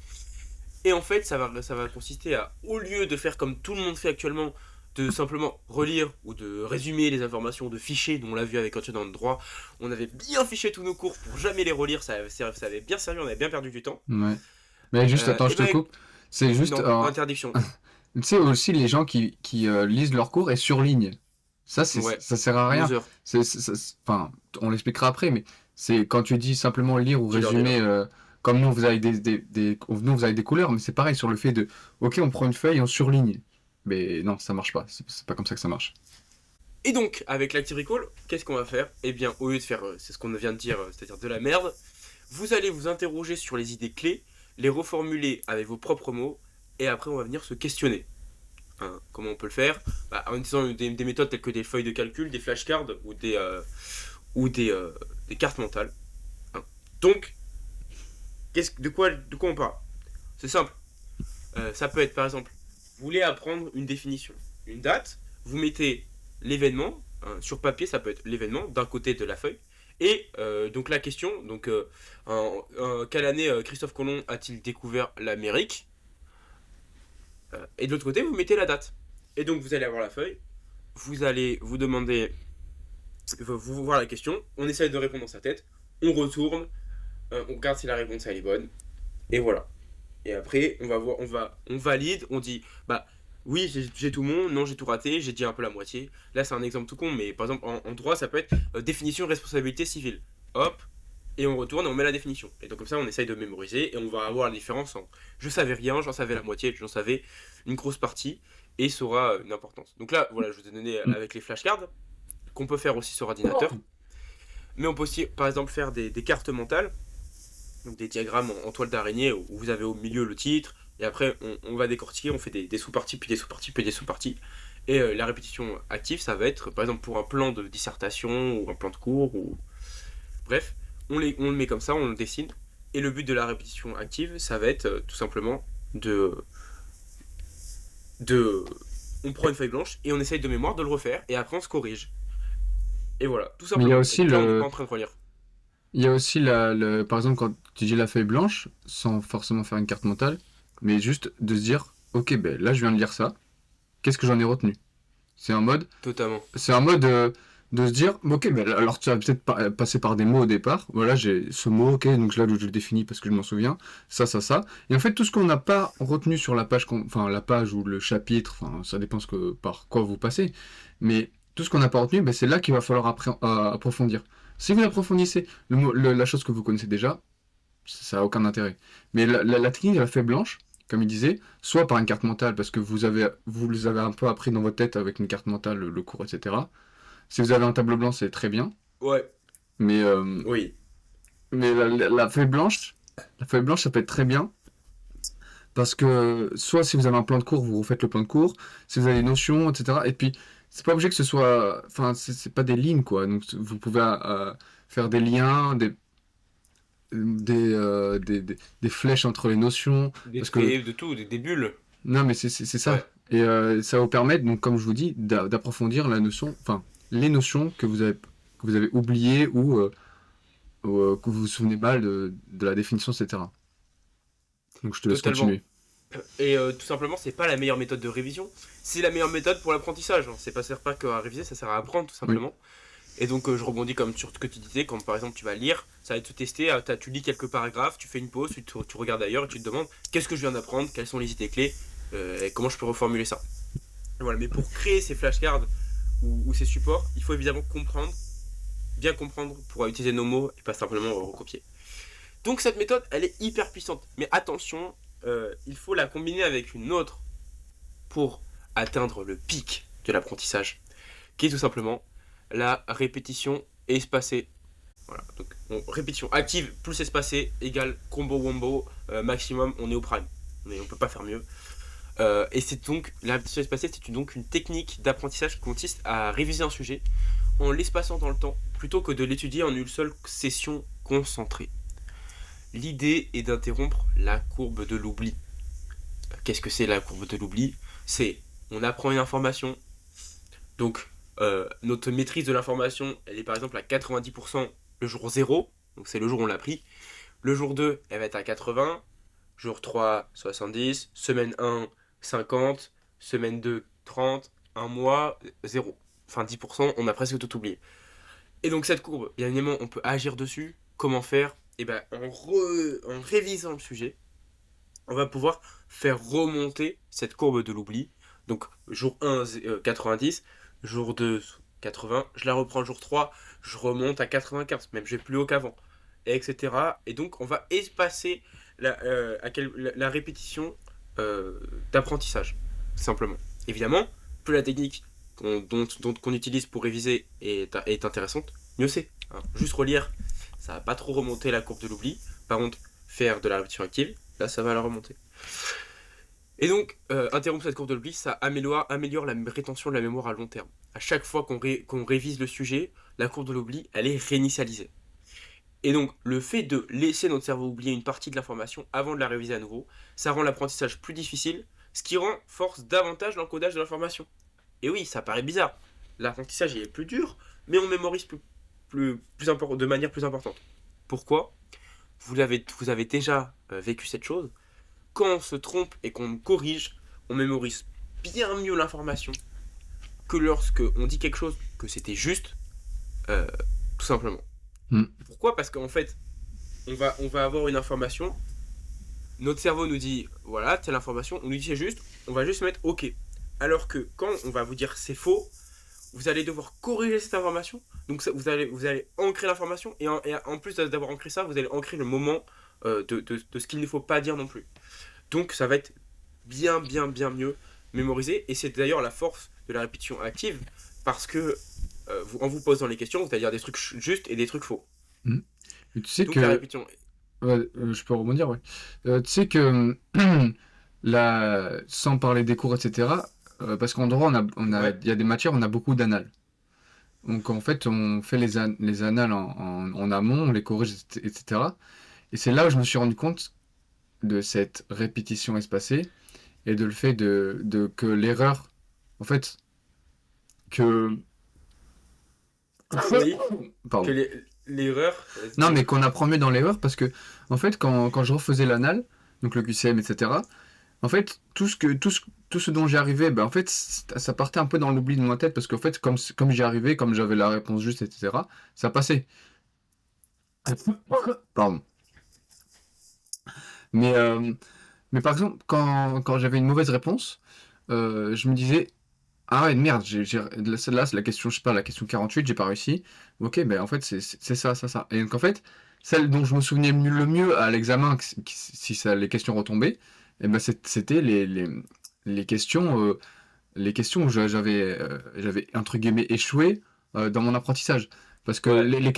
Et en fait, ça va consister à, au lieu de faire comme tout le monde fait actuellement, de simplement relire ou de résumer les informations, de ficher, dont on l'a vu avec Antoine dans le droit, on avait bien fiché tous nos cours pour jamais les relire, ça avait bien servi, on avait bien perdu du temps. Ouais. Mais juste, attends, et je te ben, coupe. C'est juste, Non, interdiction. tu sais, aussi les gens qui lisent leurs cours et surlignent. Ça, Ouais. ça sert à rien. Loser. Enfin, on l'expliquera après, mais c'est quand tu dis simplement lire ou Dis-leur, résumer, comme nous, vous avez nous, vous avez des couleurs, mais c'est pareil sur le fait de, ok, on prend une feuille et on surligne. Mais non, ça marche pas. C'est pas comme ça que ça marche. Et donc, avec l'Active Recall, qu'est-ce qu'on va faire? Eh bien, au lieu de faire, c'est ce qu'on vient de dire, c'est-à-dire de la merde, vous allez vous interroger sur les idées clés, les reformuler avec vos propres mots, et après on va venir se questionner. Hein, comment on peut le faire? En utilisant des méthodes telles que des feuilles de calcul, des flashcards ou des cartes mentales. Hein. Donc, de quoi on parle? C'est simple. Ça peut être par exemple, vous voulez apprendre une définition, une date, vous mettez l'événement, hein, sur papier ça peut être l'événement d'un côté de la feuille, et donc la question, donc quelle année Christophe Colomb a-t-il découvert l'Amérique? Et de l'autre côté vous mettez la date. Et donc vous allez avoir la feuille, vous allez vous demander, vous voir la question, on essaye de répondre dans sa tête, on retourne, on regarde si la réponse elle est bonne, et voilà. Et après, on valide, on dit, oui, j'ai tout bon, non, j'ai tout raté, j'ai dit un peu la moitié. Là, c'est un exemple tout con, mais par exemple, en droit, ça peut être définition de responsabilité civile. Hop, et on retourne et on met la définition. Et donc, comme ça, on essaye de mémoriser et on va avoir la différence en je savais rien, j'en savais la moitié, j'en savais une grosse partie, et ça aura une importance. Donc là, voilà, je vous ai donné avec les flashcards, qu'on peut faire aussi sur ordinateur. Mais on peut aussi, par exemple, faire des cartes mentales. Donc des diagrammes en toile d'araignée où vous avez au milieu le titre, et après on va décortiquer, on fait des sous-parties, puis des sous-parties, puis des sous-parties. Et la répétition active, ça va être par exemple pour un plan de dissertation ou un plan de cours, ou bref, on le met comme ça, on le dessine. Et le but de la répétition active, ça va être tout simplement on prend une feuille blanche et on essaye de mémoire de le refaire, et après on se corrige. Et voilà, tout Mais simplement. il y a aussi Et là, on n'est le, pas en train de relire. il y a aussi par exemple, quand tu dis la feuille blanche, sans forcément faire une carte mentale, mais juste de se dire, ok, ben là, je viens de lire ça. Qu'est-ce que j'en ai retenu? C'est un mode, Totalement. c'est un mode de se dire, ok, ben alors tu vas peut-être passer par des mots au départ. Voilà, j'ai ce mot, ok, donc là, je le définis parce que je m'en souviens. Ça. Et en fait, tout ce qu'on n'a pas retenu sur la page, enfin, la page ou le chapitre, enfin, ça dépend par quoi vous passez. Mais tout ce qu'on n'a pas retenu, ben, c'est là qu'il va falloir approfondir. Si vous approfondissez la chose que vous connaissez déjà, ça n'a aucun intérêt. Mais la technique de la feuille blanche, comme il disait, soit par une carte mentale, parce que vous les avez un peu appris dans votre tête avec une carte mentale, le cours, etc. Si vous avez un tableau blanc, c'est très bien. Ouais, Mais, oui. mais la feuille blanche, ça peut être très bien. Parce que soit si vous avez un plan de cours, vous refaites le plan de cours. Si vous avez des notions, etc. Et puis, c'est pas obligé que ce soit. Enfin, c'est pas des lignes, quoi. Donc, vous pouvez faire des liens, des flèches entre les notions. Des Parce que traits, de tout, des bulles. non, mais c'est ça. Ouais. Et ça va vous permettre, donc, comme je vous dis, d'approfondir la notion, enfin, les notions que vous avez oubliées ou que vous vous souvenez mal de la définition, etc. Donc, je te laisse Totalement. continuer. Et tout simplement, c'est pas la meilleure méthode de révision, c'est la meilleure méthode pour l'apprentissage. Hein. C'est pas sert pas qu'à réviser, ça sert à apprendre tout simplement. Et donc je rebondis comme sur ce que tu disais, quand par exemple tu vas lire, ça va te tester, tu lis quelques paragraphes, tu fais une pause, tu regardes ailleurs et tu te demandes qu'est-ce que je viens d'apprendre, quelles sont les idées clés, Et comment je peux reformuler ça. Voilà, mais pour créer ces flashcards ou ces supports, il faut évidemment bien comprendre pour utiliser nos mots et pas simplement recopier. Donc cette méthode, elle est hyper puissante. Mais attention, il faut la combiner avec une autre pour atteindre le pic de l'apprentissage, qui est tout simplement la répétition espacée. Voilà, donc répétition active plus espacée égale combo wombo maximum, on est au prime. On peut pas faire mieux. Et c'est donc, la répétition espacée, c'est donc une technique d'apprentissage qui consiste à réviser un sujet en l'espaçant dans le temps, plutôt que de l'étudier en une seule session concentrée. L'idée est d'interrompre la courbe de l'oubli. Qu'est-ce que c'est la courbe de l'oubli? C'est, on apprend une information, donc notre maîtrise de l'information, elle est par exemple à 90% le jour 0, donc c'est le jour où on l'a pris. Le jour 2, elle va être à 80, jour 3, 70, semaine 1, 50, semaine 2, 30, un mois, 0. Enfin 10%, on a presque tout oublié. Et donc cette courbe, bien évidemment, on peut agir dessus. Comment faire? Et ben en révisant le sujet, on va pouvoir faire remonter cette courbe de l'oubli. Donc jour 1, 90, jour 2, 80, je la reprends jour 3, je remonte à 95, même j'ai plus haut qu'avant, etc. Et donc on va espacer la répétition d'apprentissage, simplement. Évidemment, plus la technique qu'on utilise pour réviser est intéressante, mieux c'est. Hein. Juste relire, ça va pas trop remonter la courbe de l'oubli. Par contre, faire de la répétition active, là ça va la remonter. Et donc, interrompre cette courbe de l'oubli, ça améliore la rétention de la mémoire à long terme. À chaque fois qu'on révise le sujet, la courbe de l'oubli, elle est réinitialisée. Et donc, le fait de laisser notre cerveau oublier une partie de l'information avant de la réviser à nouveau, ça rend l'apprentissage plus difficile, ce qui renforce davantage l'encodage de l'information. Et oui, ça paraît bizarre. L'apprentissage est plus dur, mais on mémorise de manière plus importante. Pourquoi? Vous avez déjà vécu cette chose. Quand on se trompe et qu'on corrige, on mémorise bien mieux l'information que lorsque on dit quelque chose que c'était juste, tout simplement. Pourquoi? Parce qu'en fait, on va avoir une information, notre cerveau nous dit, voilà, telle information, on nous dit c'est juste, on va juste mettre OK. Alors que quand on va vous dire c'est faux, vous allez devoir corriger cette information, donc ça, vous allez ancrer l'information, et en plus d'avoir ancré ça, vous allez ancrer le moment de ce qu'il ne faut pas dire non plus. Donc ça va être bien mieux mémorisé, et c'est d'ailleurs la force de la répétition active, parce que en vous posant les questions, vous allez dire des trucs justes et des trucs faux. Et tu sais Donc que... la répétition... Ouais, je peux rebondir, ouais. Tu sais que, sans parler des cours, etc., parce qu'en droit, Ouais. il y a des matières, on a beaucoup d'annales. Donc en fait, on fait les annales en amont, on les corrige, etc. Et c'est là où je me suis rendu compte de cette répétition espacée et de le fait que l'erreur, en fait, que... Oui, que Pardon. l'erreur... Non, mais qu'on apprend mieux dans l'erreur parce que, en fait, quand je refaisais l'anal, donc le QCM, etc., en fait, tout ce dont j'y arrivais, ben, en fait, ça partait un peu dans l'oubli de ma tête parce qu'en fait, comme j'y arrivais, comme j'avais la réponse juste, etc., ça passait. Pardon. Mais, euh, mais par exemple, quand j'avais une mauvaise réponse, je me disais, ah ouais, merde, celle-là, c'est la question, je sais pas, la question 48, j'ai pas réussi. Ok, ben en fait, c'est ça, ça, ça. Et donc en fait, celle dont je me souvenais le mieux à l'examen, si les questions retombaient, eh ben c'était les questions où j'avais entre guillemets échoué dans mon apprentissage. Parce que Ouais, ouais. les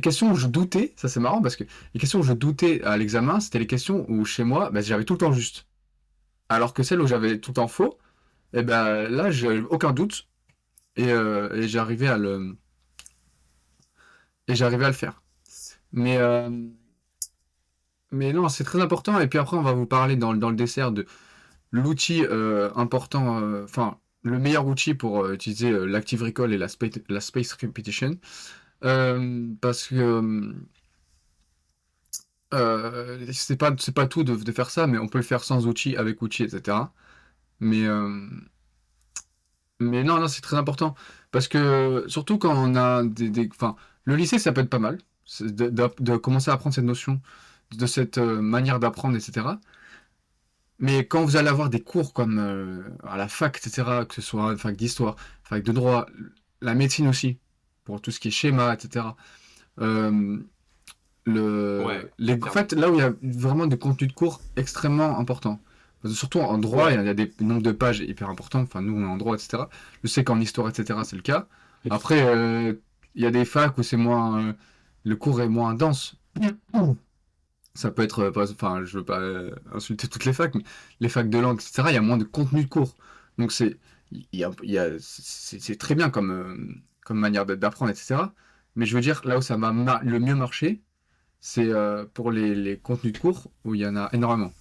questions où je doutais, ça c'est marrant parce que les questions où je doutais à l'examen, c'était les questions où chez moi, ben, j'avais tout le temps juste. Alors que celles où j'avais tout le temps faux, et ben là, j'ai aucun doute et j'arrivais à le faire. Mais, euh, mais non, c'est très important. Et puis après, on va vous parler dans le dessert de l'outil important, enfin, le meilleur outil pour utiliser l'Active Recall et la Space Repetition. Parce que c'est pas tout de faire ça, mais on peut le faire sans outil, avec outil, etc. Mais, euh, mais non, c'est très important. Parce que, surtout quand on a enfin, le lycée, ça peut être pas mal. De commencer à apprendre cette notion, de cette manière d'apprendre, etc. Mais quand vous allez avoir des cours comme à la fac, etc., que ce soit une fac d'histoire, fac de droit, la médecine aussi, pour tout ce qui est schéma, etc. euh, Ouais, En clairement. fait, là où il y a vraiment des contenus de cours extrêmement importants. Parce que surtout en droit, Ouais. il y a des nombres de pages hyper importants. Enfin, nous, on est en droit, etc. Je sais qu'en histoire, etc., c'est le cas. Après, il y a des facs où c'est moins, le cours est moins dense. Ça peut être, enfin, je veux pas insulter toutes les facs, mais les facs de langue, etc., il y a moins de contenu de cours. Donc c'est très bien comme, comme manière d'apprendre, etc. Mais je veux dire, là où ça m'a le mieux marché, c'est pour les contenus de cours où il y en a énormément,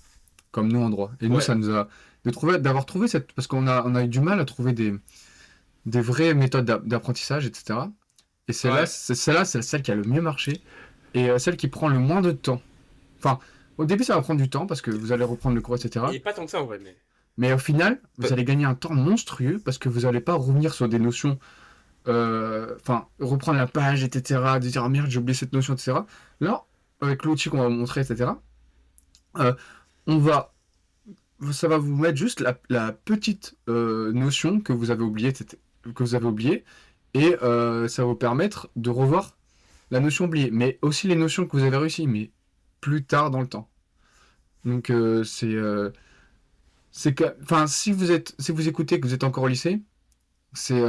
comme nous en droit. Et nous, Ouais. ça nous a d'avoir trouvé cette, parce qu'on a eu du mal à trouver des vraies méthodes d'apprentissage, etc. Et Ouais. celle-là, c'est celle qui a le mieux marché et celle qui prend le moins de temps. Enfin, au début, ça va prendre du temps parce que vous allez reprendre le cours, etc. Et pas tant que ça en vrai, mais. Mais au final, vous allez gagner un temps monstrueux parce que vous n'allez pas revenir sur des notions, enfin, reprendre la page, etc. De dire, ah merde, j'ai oublié cette notion, etc. Là, avec l'outil qu'on va vous montrer, etc., euh, on va, ça va vous mettre juste la petite notion que vous avez oubliée, etc., que vous avez oubliée, et ça va vous permettre de revoir la notion oubliée, mais aussi les notions que vous avez réussi, mais plus tard dans le temps. Donc c'est que, enfin, si vous écoutez que vous êtes encore au lycée, c'est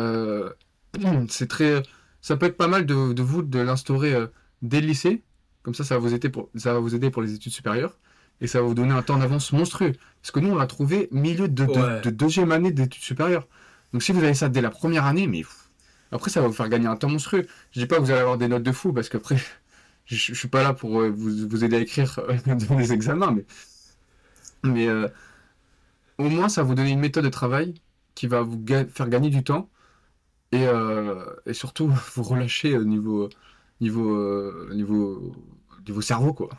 c'est très, ça peut être pas mal de vous de l'instaurer dès le lycée. Comme ça va vous aider ça va vous aider pour les études supérieures et ça va vous donner un temps d'avance monstrueux. Parce que nous, on l'a trouvé milieu Ouais. de deuxième année d'études supérieures. Donc si vous avez ça dès la première année, mais après ça va vous faire gagner un temps monstrueux. Je dis pas que vous allez avoir des notes de fou parce qu'après, je suis pas là pour vous aider à écrire dans les examens, mais au moins ça va vous donner une méthode de travail qui va vous faire gagner du temps et surtout vous relâcher au niveau, niveau, niveau cerveau, quoi,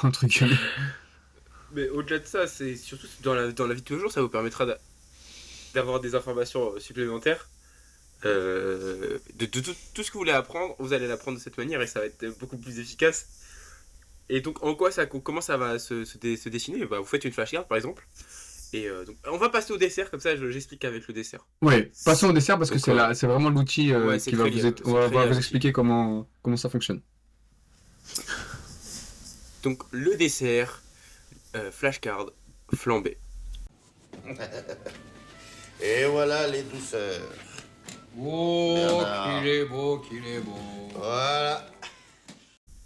entre guillemets. Mais au-delà de ça, c'est surtout dans la vie de tous les jours, ça vous permettra d'avoir des informations supplémentaires. De tout ce que vous voulez apprendre, vous allez l'apprendre de cette manière et ça va être beaucoup plus efficace. Et donc, en quoi comment ça va se dessiner? Bah, vous faites une flashcard par exemple. Et donc, on va passer au dessert, comme ça j'explique avec le dessert. Ouais, passons au dessert parce que Donc, c'est vraiment l'outil ouais, qui va c'est très va lié à vous l'outil. expliquer comment ça fonctionne. Donc, le dessert, flashcard flambé. Et voilà les douceurs. Oh, Bernard. qu'il est beau, qu'il est beau. Voilà.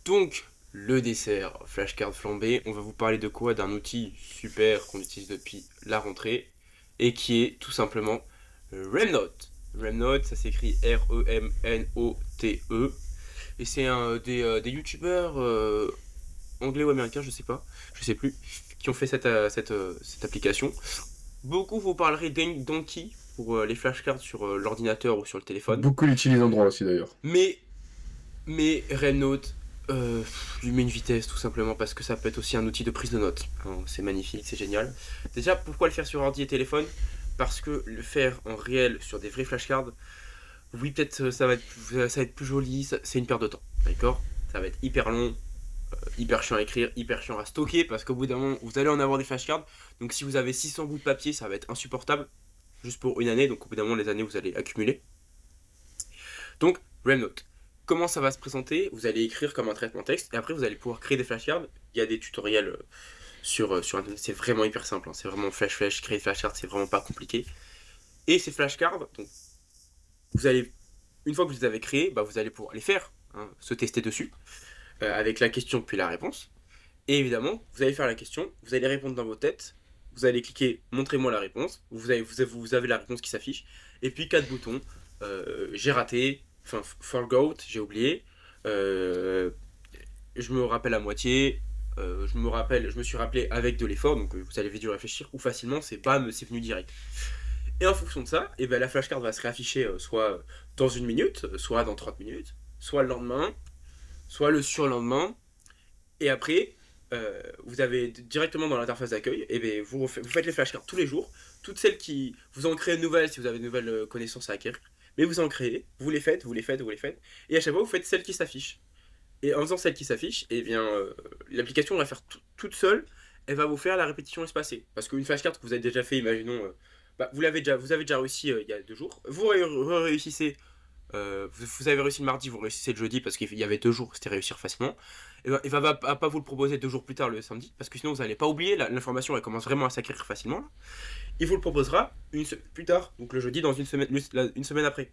Donc, le dessert flashcard flambé, on va vous parler de quoi? D'un outil super qu'on utilise depuis la rentrée et qui est tout simplement Remnote. Remnote, ça s'écrit Remnote. Et c'est des youtubeurs anglais ou américains, je sais pas, je sais plus, qui ont fait cette application. Beaucoup vous parlerez d'Anki pour les flashcards sur l'ordinateur ou sur le téléphone. Beaucoup l'utilisent en droit aussi d'ailleurs. Mais Remnote, lui met une vitesse tout simplement parce que ça peut être aussi un outil de prise de notes. Hein, c'est magnifique, c'est génial. Déjà, pourquoi le faire sur ordi et téléphone? Parce que le faire en réel sur des vrais flashcards, oui, peut-être ça va être plus joli, c'est une perte de temps. D'accord? Ça va être hyper long, hyper chiant à écrire, hyper chiant à stocker parce qu'au bout d'un moment, vous allez en avoir des flashcards. Donc si vous avez 600 bouts de papier, ça va être insupportable juste pour une année. Donc au bout d'un moment, les années, vous allez accumuler. Donc, Remnote. Comment ça va se présenter? Vous allez écrire comme un traitement texte et après vous allez pouvoir créer des flashcards. Il y a des tutoriels sur internet, c'est vraiment hyper simple. Hein. C'est vraiment flash, créer des flashcards, c'est vraiment pas compliqué. Et ces flashcards, donc, vous allez, une fois que vous les avez créés, bah, vous allez pouvoir les faire, hein, se tester dessus, avec la question puis la réponse. Et évidemment, vous allez faire la question, vous allez répondre dans vos têtes, vous allez cliquer montrez-moi la réponse, vous avez la réponse qui s'affiche, et puis 4 boutons, j'ai raté, enfin forgot, j'ai oublié, euh, je me rappelle à moitié, je me suis rappelé avec de l'effort, donc vous avez dû réfléchir, ou facilement, c'est bam, c'est venu direct. Et en fonction de ça, et ben, la flashcard va se réafficher soit dans une minute, soit dans 30 minutes, soit le lendemain, soit le surlendemain, et après, vous avez directement dans l'interface d'accueil, et bien vous faites les flashcards tous les jours. Toutes celles qui. Vous en créez de nouvelles si vous avez de nouvelles connaissances à acquérir. Mais vous en créez, vous les faites, vous les faites, vous les faites. Et à chaque fois, vous faites celles qui s'affichent. Et en faisant celles qui s'affichent, et bien l'application va faire toute seule. elle va vous faire la répétition espacée. Parce qu'une flashcard que vous avez déjà fait, imaginons, vous avez déjà réussi il y a 2 jours, vous réussissez, vous avez réussi le mardi, vous réussissez le jeudi parce qu'il y avait 2 jours, c'était réussir facilement. Et ben, il va pas vous le proposer 2 jours plus tard le samedi, parce que sinon vous n'allez pas oublier, l'information elle commence vraiment à s'acquérir facilement. Il vous le proposera plus tard, donc le jeudi dans une semaine après.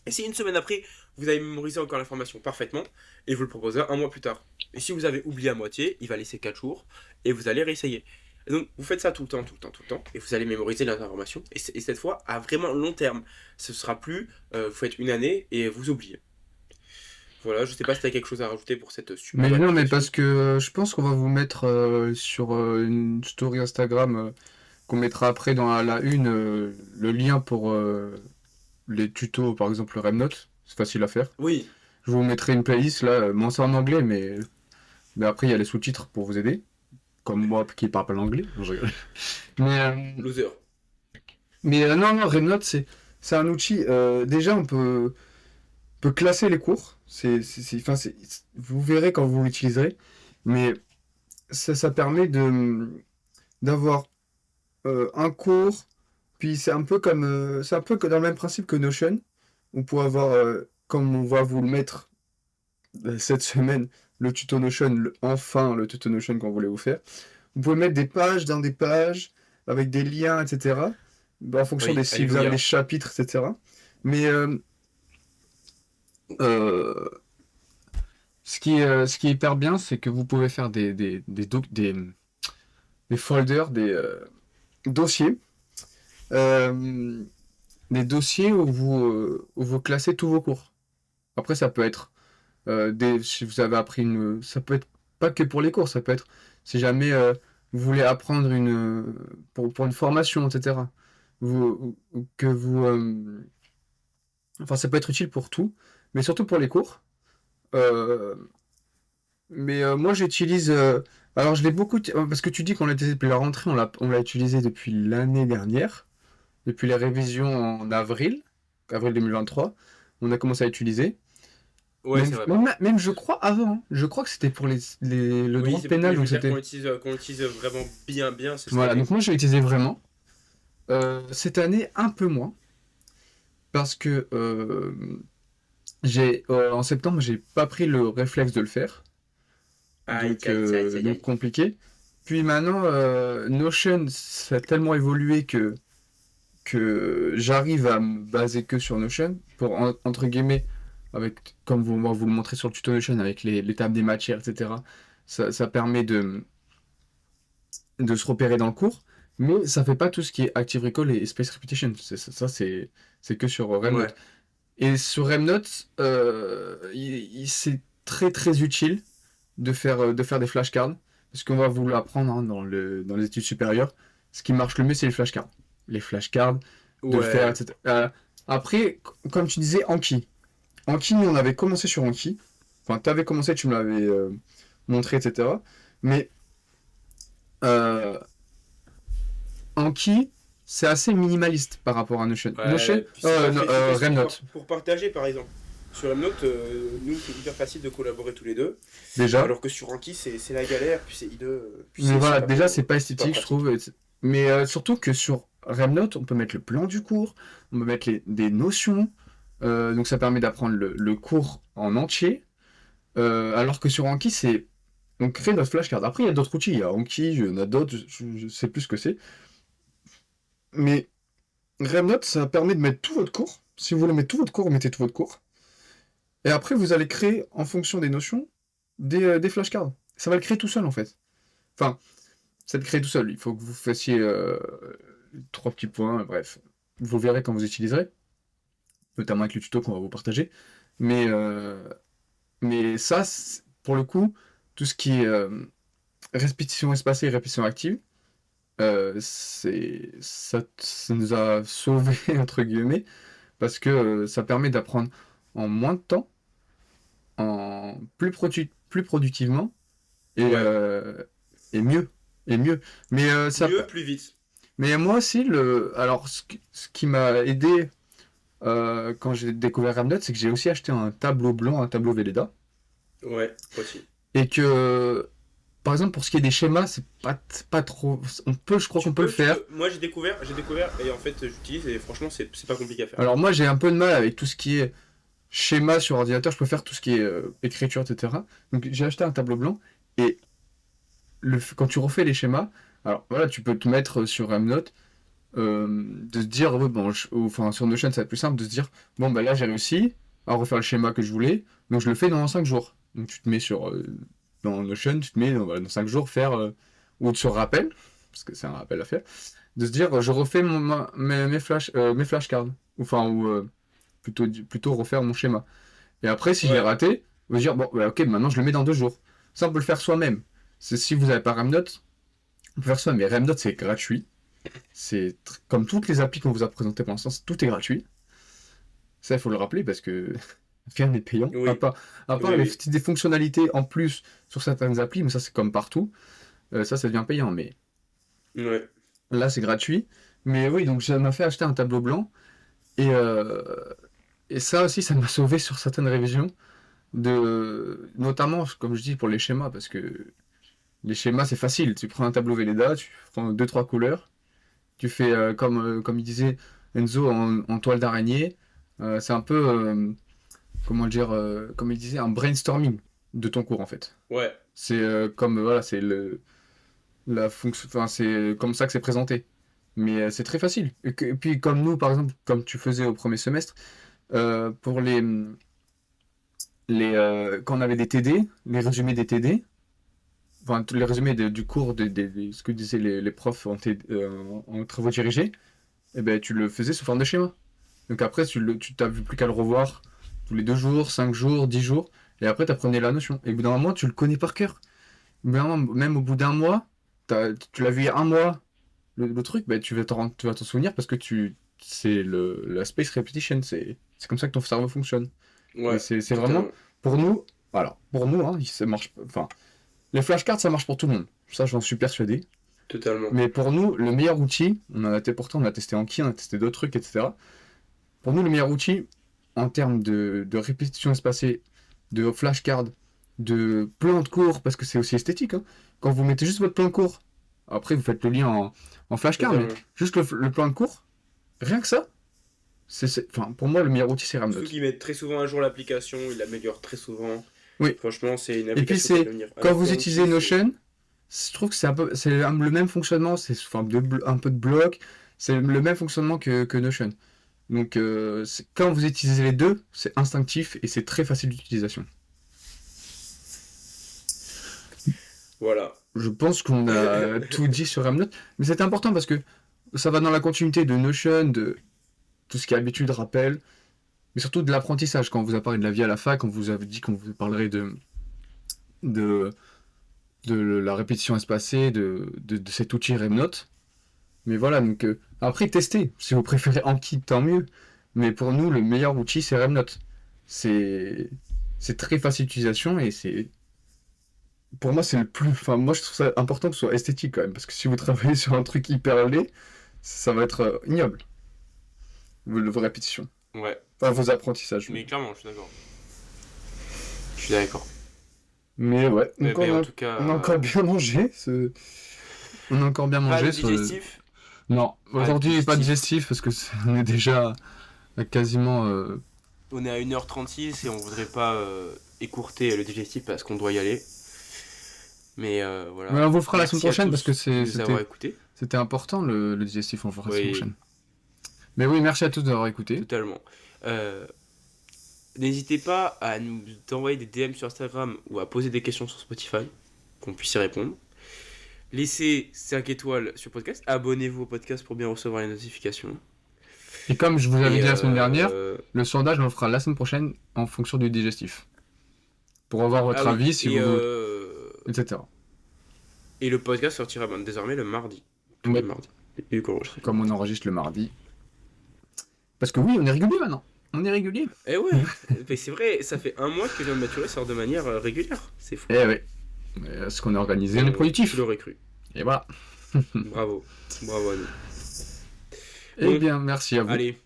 Et si une semaine après, vous avez mémorisé encore l'information parfaitement, et vous le proposez un mois plus tard. Et si vous avez oublié à moitié, il va laisser 4 jours, et vous allez réessayer. Et donc, vous faites ça tout le temps, et vous allez mémoriser l'information. Et cette fois, à vraiment long terme, ce sera plus, vous faites une année, et vous oubliez. Voilà, je sais pas si tu as quelque chose à rajouter pour cette super Mais non, mais application. parce que je pense qu'on va vous mettre sur une story Instagram qu'on mettra après dans la une le lien pour les tutos, par exemple le Remnote. C'est facile à faire. Oui, Je vous mettrai une playlist là, bon, c'est en anglais, mais après il y a les sous-titres pour vous aider. Comme moi qui parle pas l'anglais. Non, je rigole. Mais, loser. non, non, Remnote, c'est un outil. Déjà, on peut classer les cours. Enfin, vous verrez quand vous l'utiliserez. Mais ça permet d'avoir un cours. Puis c'est un peu dans le même principe que Notion. On peut avoir, comme on va vous le mettre cette semaine, le tuto Notion, enfin le tuto Notion qu'on voulait vous faire. Vous pouvez mettre des pages dans des pages, avec des liens, etc. En fonction Oui, si vous avez alléluia. des chapitres, etc. Mais euh, ce qui est hyper bien, c'est que vous pouvez faire des folders, des dossiers. euh, des dossiers où vous classez tous vos cours. Après, ça peut être si vous avez appris ça peut être pas que pour les cours, ça peut être si jamais vous voulez apprendre pour une formation, etc. Que vous, enfin, ça peut être utile pour tout, mais surtout pour les cours. Euh, mais moi, j'utilise. Alors, je l'ai beaucoup. Parce que tu dis qu'on l'a utilisé depuis la rentrée, on l'a utilisé depuis l'année dernière, depuis les révisions en avril 2023. On a commencé à l'utiliser. Ouais, Même, c'est vrai. même je crois avant, hein. Je crois que c'était pour le Oui, droit c'est pénal, je veux donc dire c'était. qu'on l'utilise vraiment bien c'est cette Voilà, année. donc moi j'ai utilisé vraiment. Cette année, un peu moins, parce que en septembre, j'ai pas pris le réflexe de le faire, Aïe, aïe, aïe, aïe, donc aïe. compliqué. Puis maintenant, Notion, ça a tellement évolué que j'arrive à me baser que sur Notion, pour entre guillemets, comme moi, vous le montrez sur le tuto Notion, avec les tables des matières, etc. Ça permet de se repérer dans le cours, mais ça fait pas tout ce qui est Active Recall et Space Repetition. C'est que sur Ouais. Remnote. Et sur Remnote, c'est très très utile de faire des flashcards, parce qu'on va vous l'apprendre hein, dans les études supérieures. Ce qui marche le mieux, c'est les flashcards. Les flashcards, de le faire, Ouais. etc. Après, comme tu disais, Anki. Anki, nous, on avait commencé sur Anki. Enfin, tu avais commencé, tu me l'avais montré, etc. Mais euh, Anki, c'est assez minimaliste par rapport à Notion. Ouais, puis c'est pas c'est facile Remnote, pour partager par exemple. Sur Evernote, nous c'est hyper facile de collaborer tous les deux, déjà. alors que sur Anki c'est la galère, puis c'est hideux, puis Mais voilà, pas déjà, beau, c'est pas c'est pas esthétique, je pratique. trouve. Mais surtout que sur Remnote, on peut mettre le plan du cours, on peut mettre des notions. Donc ça permet d'apprendre le cours en entier. Alors que sur Anki, on crée notre flashcard. Après, il y a d'autres outils. Il y a Anki, il y en a d'autres, je sais plus ce que c'est. Mais Remnote, ça permet de mettre tout votre cours. Si vous voulez mettre tout votre cours, vous mettez tout votre cours. Et après, vous allez créer, en fonction des notions, des flashcards. Ça va le créer tout seul, en fait. Enfin, ça le crée tout seul. Il faut que vous fassiez 3 petits points, bref. Vous verrez quand vous utiliserez, notamment avec le tuto qu'on va vous partager. Mais, euh, mais ça, pour le coup, tout ce qui est répétition espacée et répétition active, ça nous a sauvés, entre guillemets, parce que ça permet d'apprendre en moins de temps, plus productivement et, Ouais. et mieux. Et mieux. Mais, Mieux, plus vite. mais moi aussi, alors, ce qui m'a aidé quand j'ai découvert Ramdot, c'est que j'ai aussi acheté un tableau blanc, un tableau Velleda. Ouais, aussi. Et que par exemple, pour ce qui est des schémas, c'est pas trop. Je crois qu'on peut le faire. Moi j'ai découvert et en fait j'utilise et franchement c'est pas compliqué à faire. Alors moi j'ai un peu de mal avec tout ce qui est schéma sur ordinateur, je peux faire tout ce qui est écriture, etc. Donc j'ai acheté un tableau blanc et quand tu refais les schémas, alors voilà, tu peux te mettre sur Evernote, de se dire, ouais, bon, enfin sur Notion ça va être plus simple de se dire, bon bah là j'ai réussi à refaire le schéma que je voulais, donc je le fais dans 5 jours. Donc tu te mets dans Notion, tu te mets dans 5 jours faire, ou sur rappel, parce que c'est un rappel à faire, de se dire, je refais mes flashcards, ou plutôt refaire mon schéma. Et après, si je l'ai Ouais. raté, vous dire, bon, bah, ok, maintenant je le mets dans 2 jours. Ça, on peut le faire soi-même. Si vous n'avez pas Remnote, on peut faire ça, mais Remnote, c'est gratuit. Comme toutes les applis qu'on vous a présentées pour l'instant, tout est gratuit. Ça, il faut le rappeler parce que rien n'est payant. Oui. À part Oui, les oui. des fonctionnalités en plus sur certaines applis, mais ça, c'est comme partout. Ça devient payant. Mais Ouais. là, c'est gratuit. Mais oui, donc ça m'a fait acheter un tableau blanc. Et, euh, et ça aussi, ça m'a sauvé sur certaines révisions. Notamment, comme je dis, pour les schémas, parce que les schémas, c'est facile. Tu prends un tableau Velleda, tu prends deux, trois couleurs, tu fais, comme il disait Enzo, en toile d'araignée. C'est un peu, comment dire, comme il disait, un brainstorming de ton cours, en fait. Ouais. C'est voilà, c'est la fonction, enfin, c'est comme ça que c'est présenté. Mais c'est très facile. Et puis, comme nous, par exemple, comme tu faisais au premier semestre, pour quand on avait des TD, les résumés des TD, enfin tous les résumés du cours ce que disaient les profs en travaux dirigés, et ben tu le faisais sous forme de schéma. Donc après tu t'as plus qu'à le revoir tous les 2 jours, 5 jours, 10 jours, et après tu apprenais la notion. Et au bout d'un moment tu le connais par cœur. Même au bout d'un mois, tu l'as vu il y a un mois, le truc, ben tu vas t'en souvenir parce que c'est la space repetition, c'est comme ça que ton cerveau fonctionne. Et Ouais. c'est vraiment, Totalement. pour nous, alors, pour nous, hein, ça marche, enfin, les flashcards, ça marche pour tout le monde. Ça, j'en suis persuadé. Totalement. Mais pour nous, le meilleur outil, pourtant, on a testé Anki, on a testé d'autres trucs, etc. Pour nous, le meilleur outil, en termes de répétition espacée, de flashcards, de plan de cours, parce que c'est aussi esthétique, hein. Quand vous mettez juste votre plan de cours, après, vous faites le lien en flashcard, mais Totalement. juste le plan de cours, rien que ça, enfin, pour moi, le meilleur outil, c'est Surtout Ramnote. qu'ils mettent très souvent à jour l'application, ils l'améliorent très souvent. Oui. Franchement, c'est une Et puis application qui c'est peut devenir à quand la vous fois utilisez outil, Notion, je trouve que c'est le même fonctionnement, c'est sous forme un peu de bloc, c'est le même fonctionnement que Notion. Donc quand vous utilisez les deux, c'est instinctif et c'est très facile d'utilisation. Voilà. Je pense qu'on a tout dit sur Evernote, mais c'est important parce que ça va dans la continuité de Notion, de tout ce qui est habitude, rappel, mais surtout de l'apprentissage. Quand on vous a parlé de la vie à la fac, on vous avait dit qu'on vous parlerait de, de la répétition espacée, de cet outil Remnote. Mais voilà, donc après testez. Si vous préférez Anki, tant mieux. Mais pour nous, le meilleur outil, c'est Remnote. C'est c'est très facile d'utilisation et c'est pour moi c'est le plus. Enfin, moi je trouve ça important que ce soit esthétique quand même, parce que si vous travaillez sur un truc hyper laid, ça va être ignoble. Vos répétitions. Ouais. Enfin, vos apprentissages. Mais clairement, je suis d'accord. Je suis d'accord. Mais ouais, donc Mais en tout cas, on a encore bien mangé. On a encore bien pas mangé. de digestif. Non, Pas de aujourd'hui pas de digestif. digestif parce que on est déjà à quasiment. On est à 1h36 et on voudrait pas écourter le digestif parce qu'on doit y aller. Mais voilà. Mais on vous le fera la Merci semaine prochaine à parce tous que de nous avoir écoutés. c'était important le digestif, on le fera la semaine Oui. prochaine. Mais oui, merci à tous d'avoir écouté. Totalement. N'hésitez pas à nous envoyer des DM sur Instagram ou à poser des questions sur Spotify, qu'on puisse y répondre. Laissez 5 étoiles sur podcast. Abonnez-vous au podcast pour bien recevoir les notifications. Et comme je vous avais Et, dit la semaine dernière, le sondage on le fera la semaine prochaine en fonction du digestif. Pour avoir votre ah oui, avis, si et, vous. Etc. et le podcast sortira désormais le mardi. Tous Ouais. les mardis. Et Comme on enregistre le mardi. Parce que oui, on est régulier maintenant. On est régulier. Eh ouais, mais c'est vrai, ça fait un mois que Viande Maturée sort de manière régulière. C'est fou. Eh ouais. Ce qu'on est organisé, on est productif. Je l'aurais cru. Et voilà. Bravo. Bravo à nous. Eh Bon. bien, merci à vous. Allez,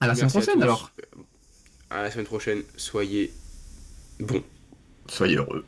À la semaine merci à prochaine tous. alors. À la semaine prochaine. Soyez bons. Soyez heureux.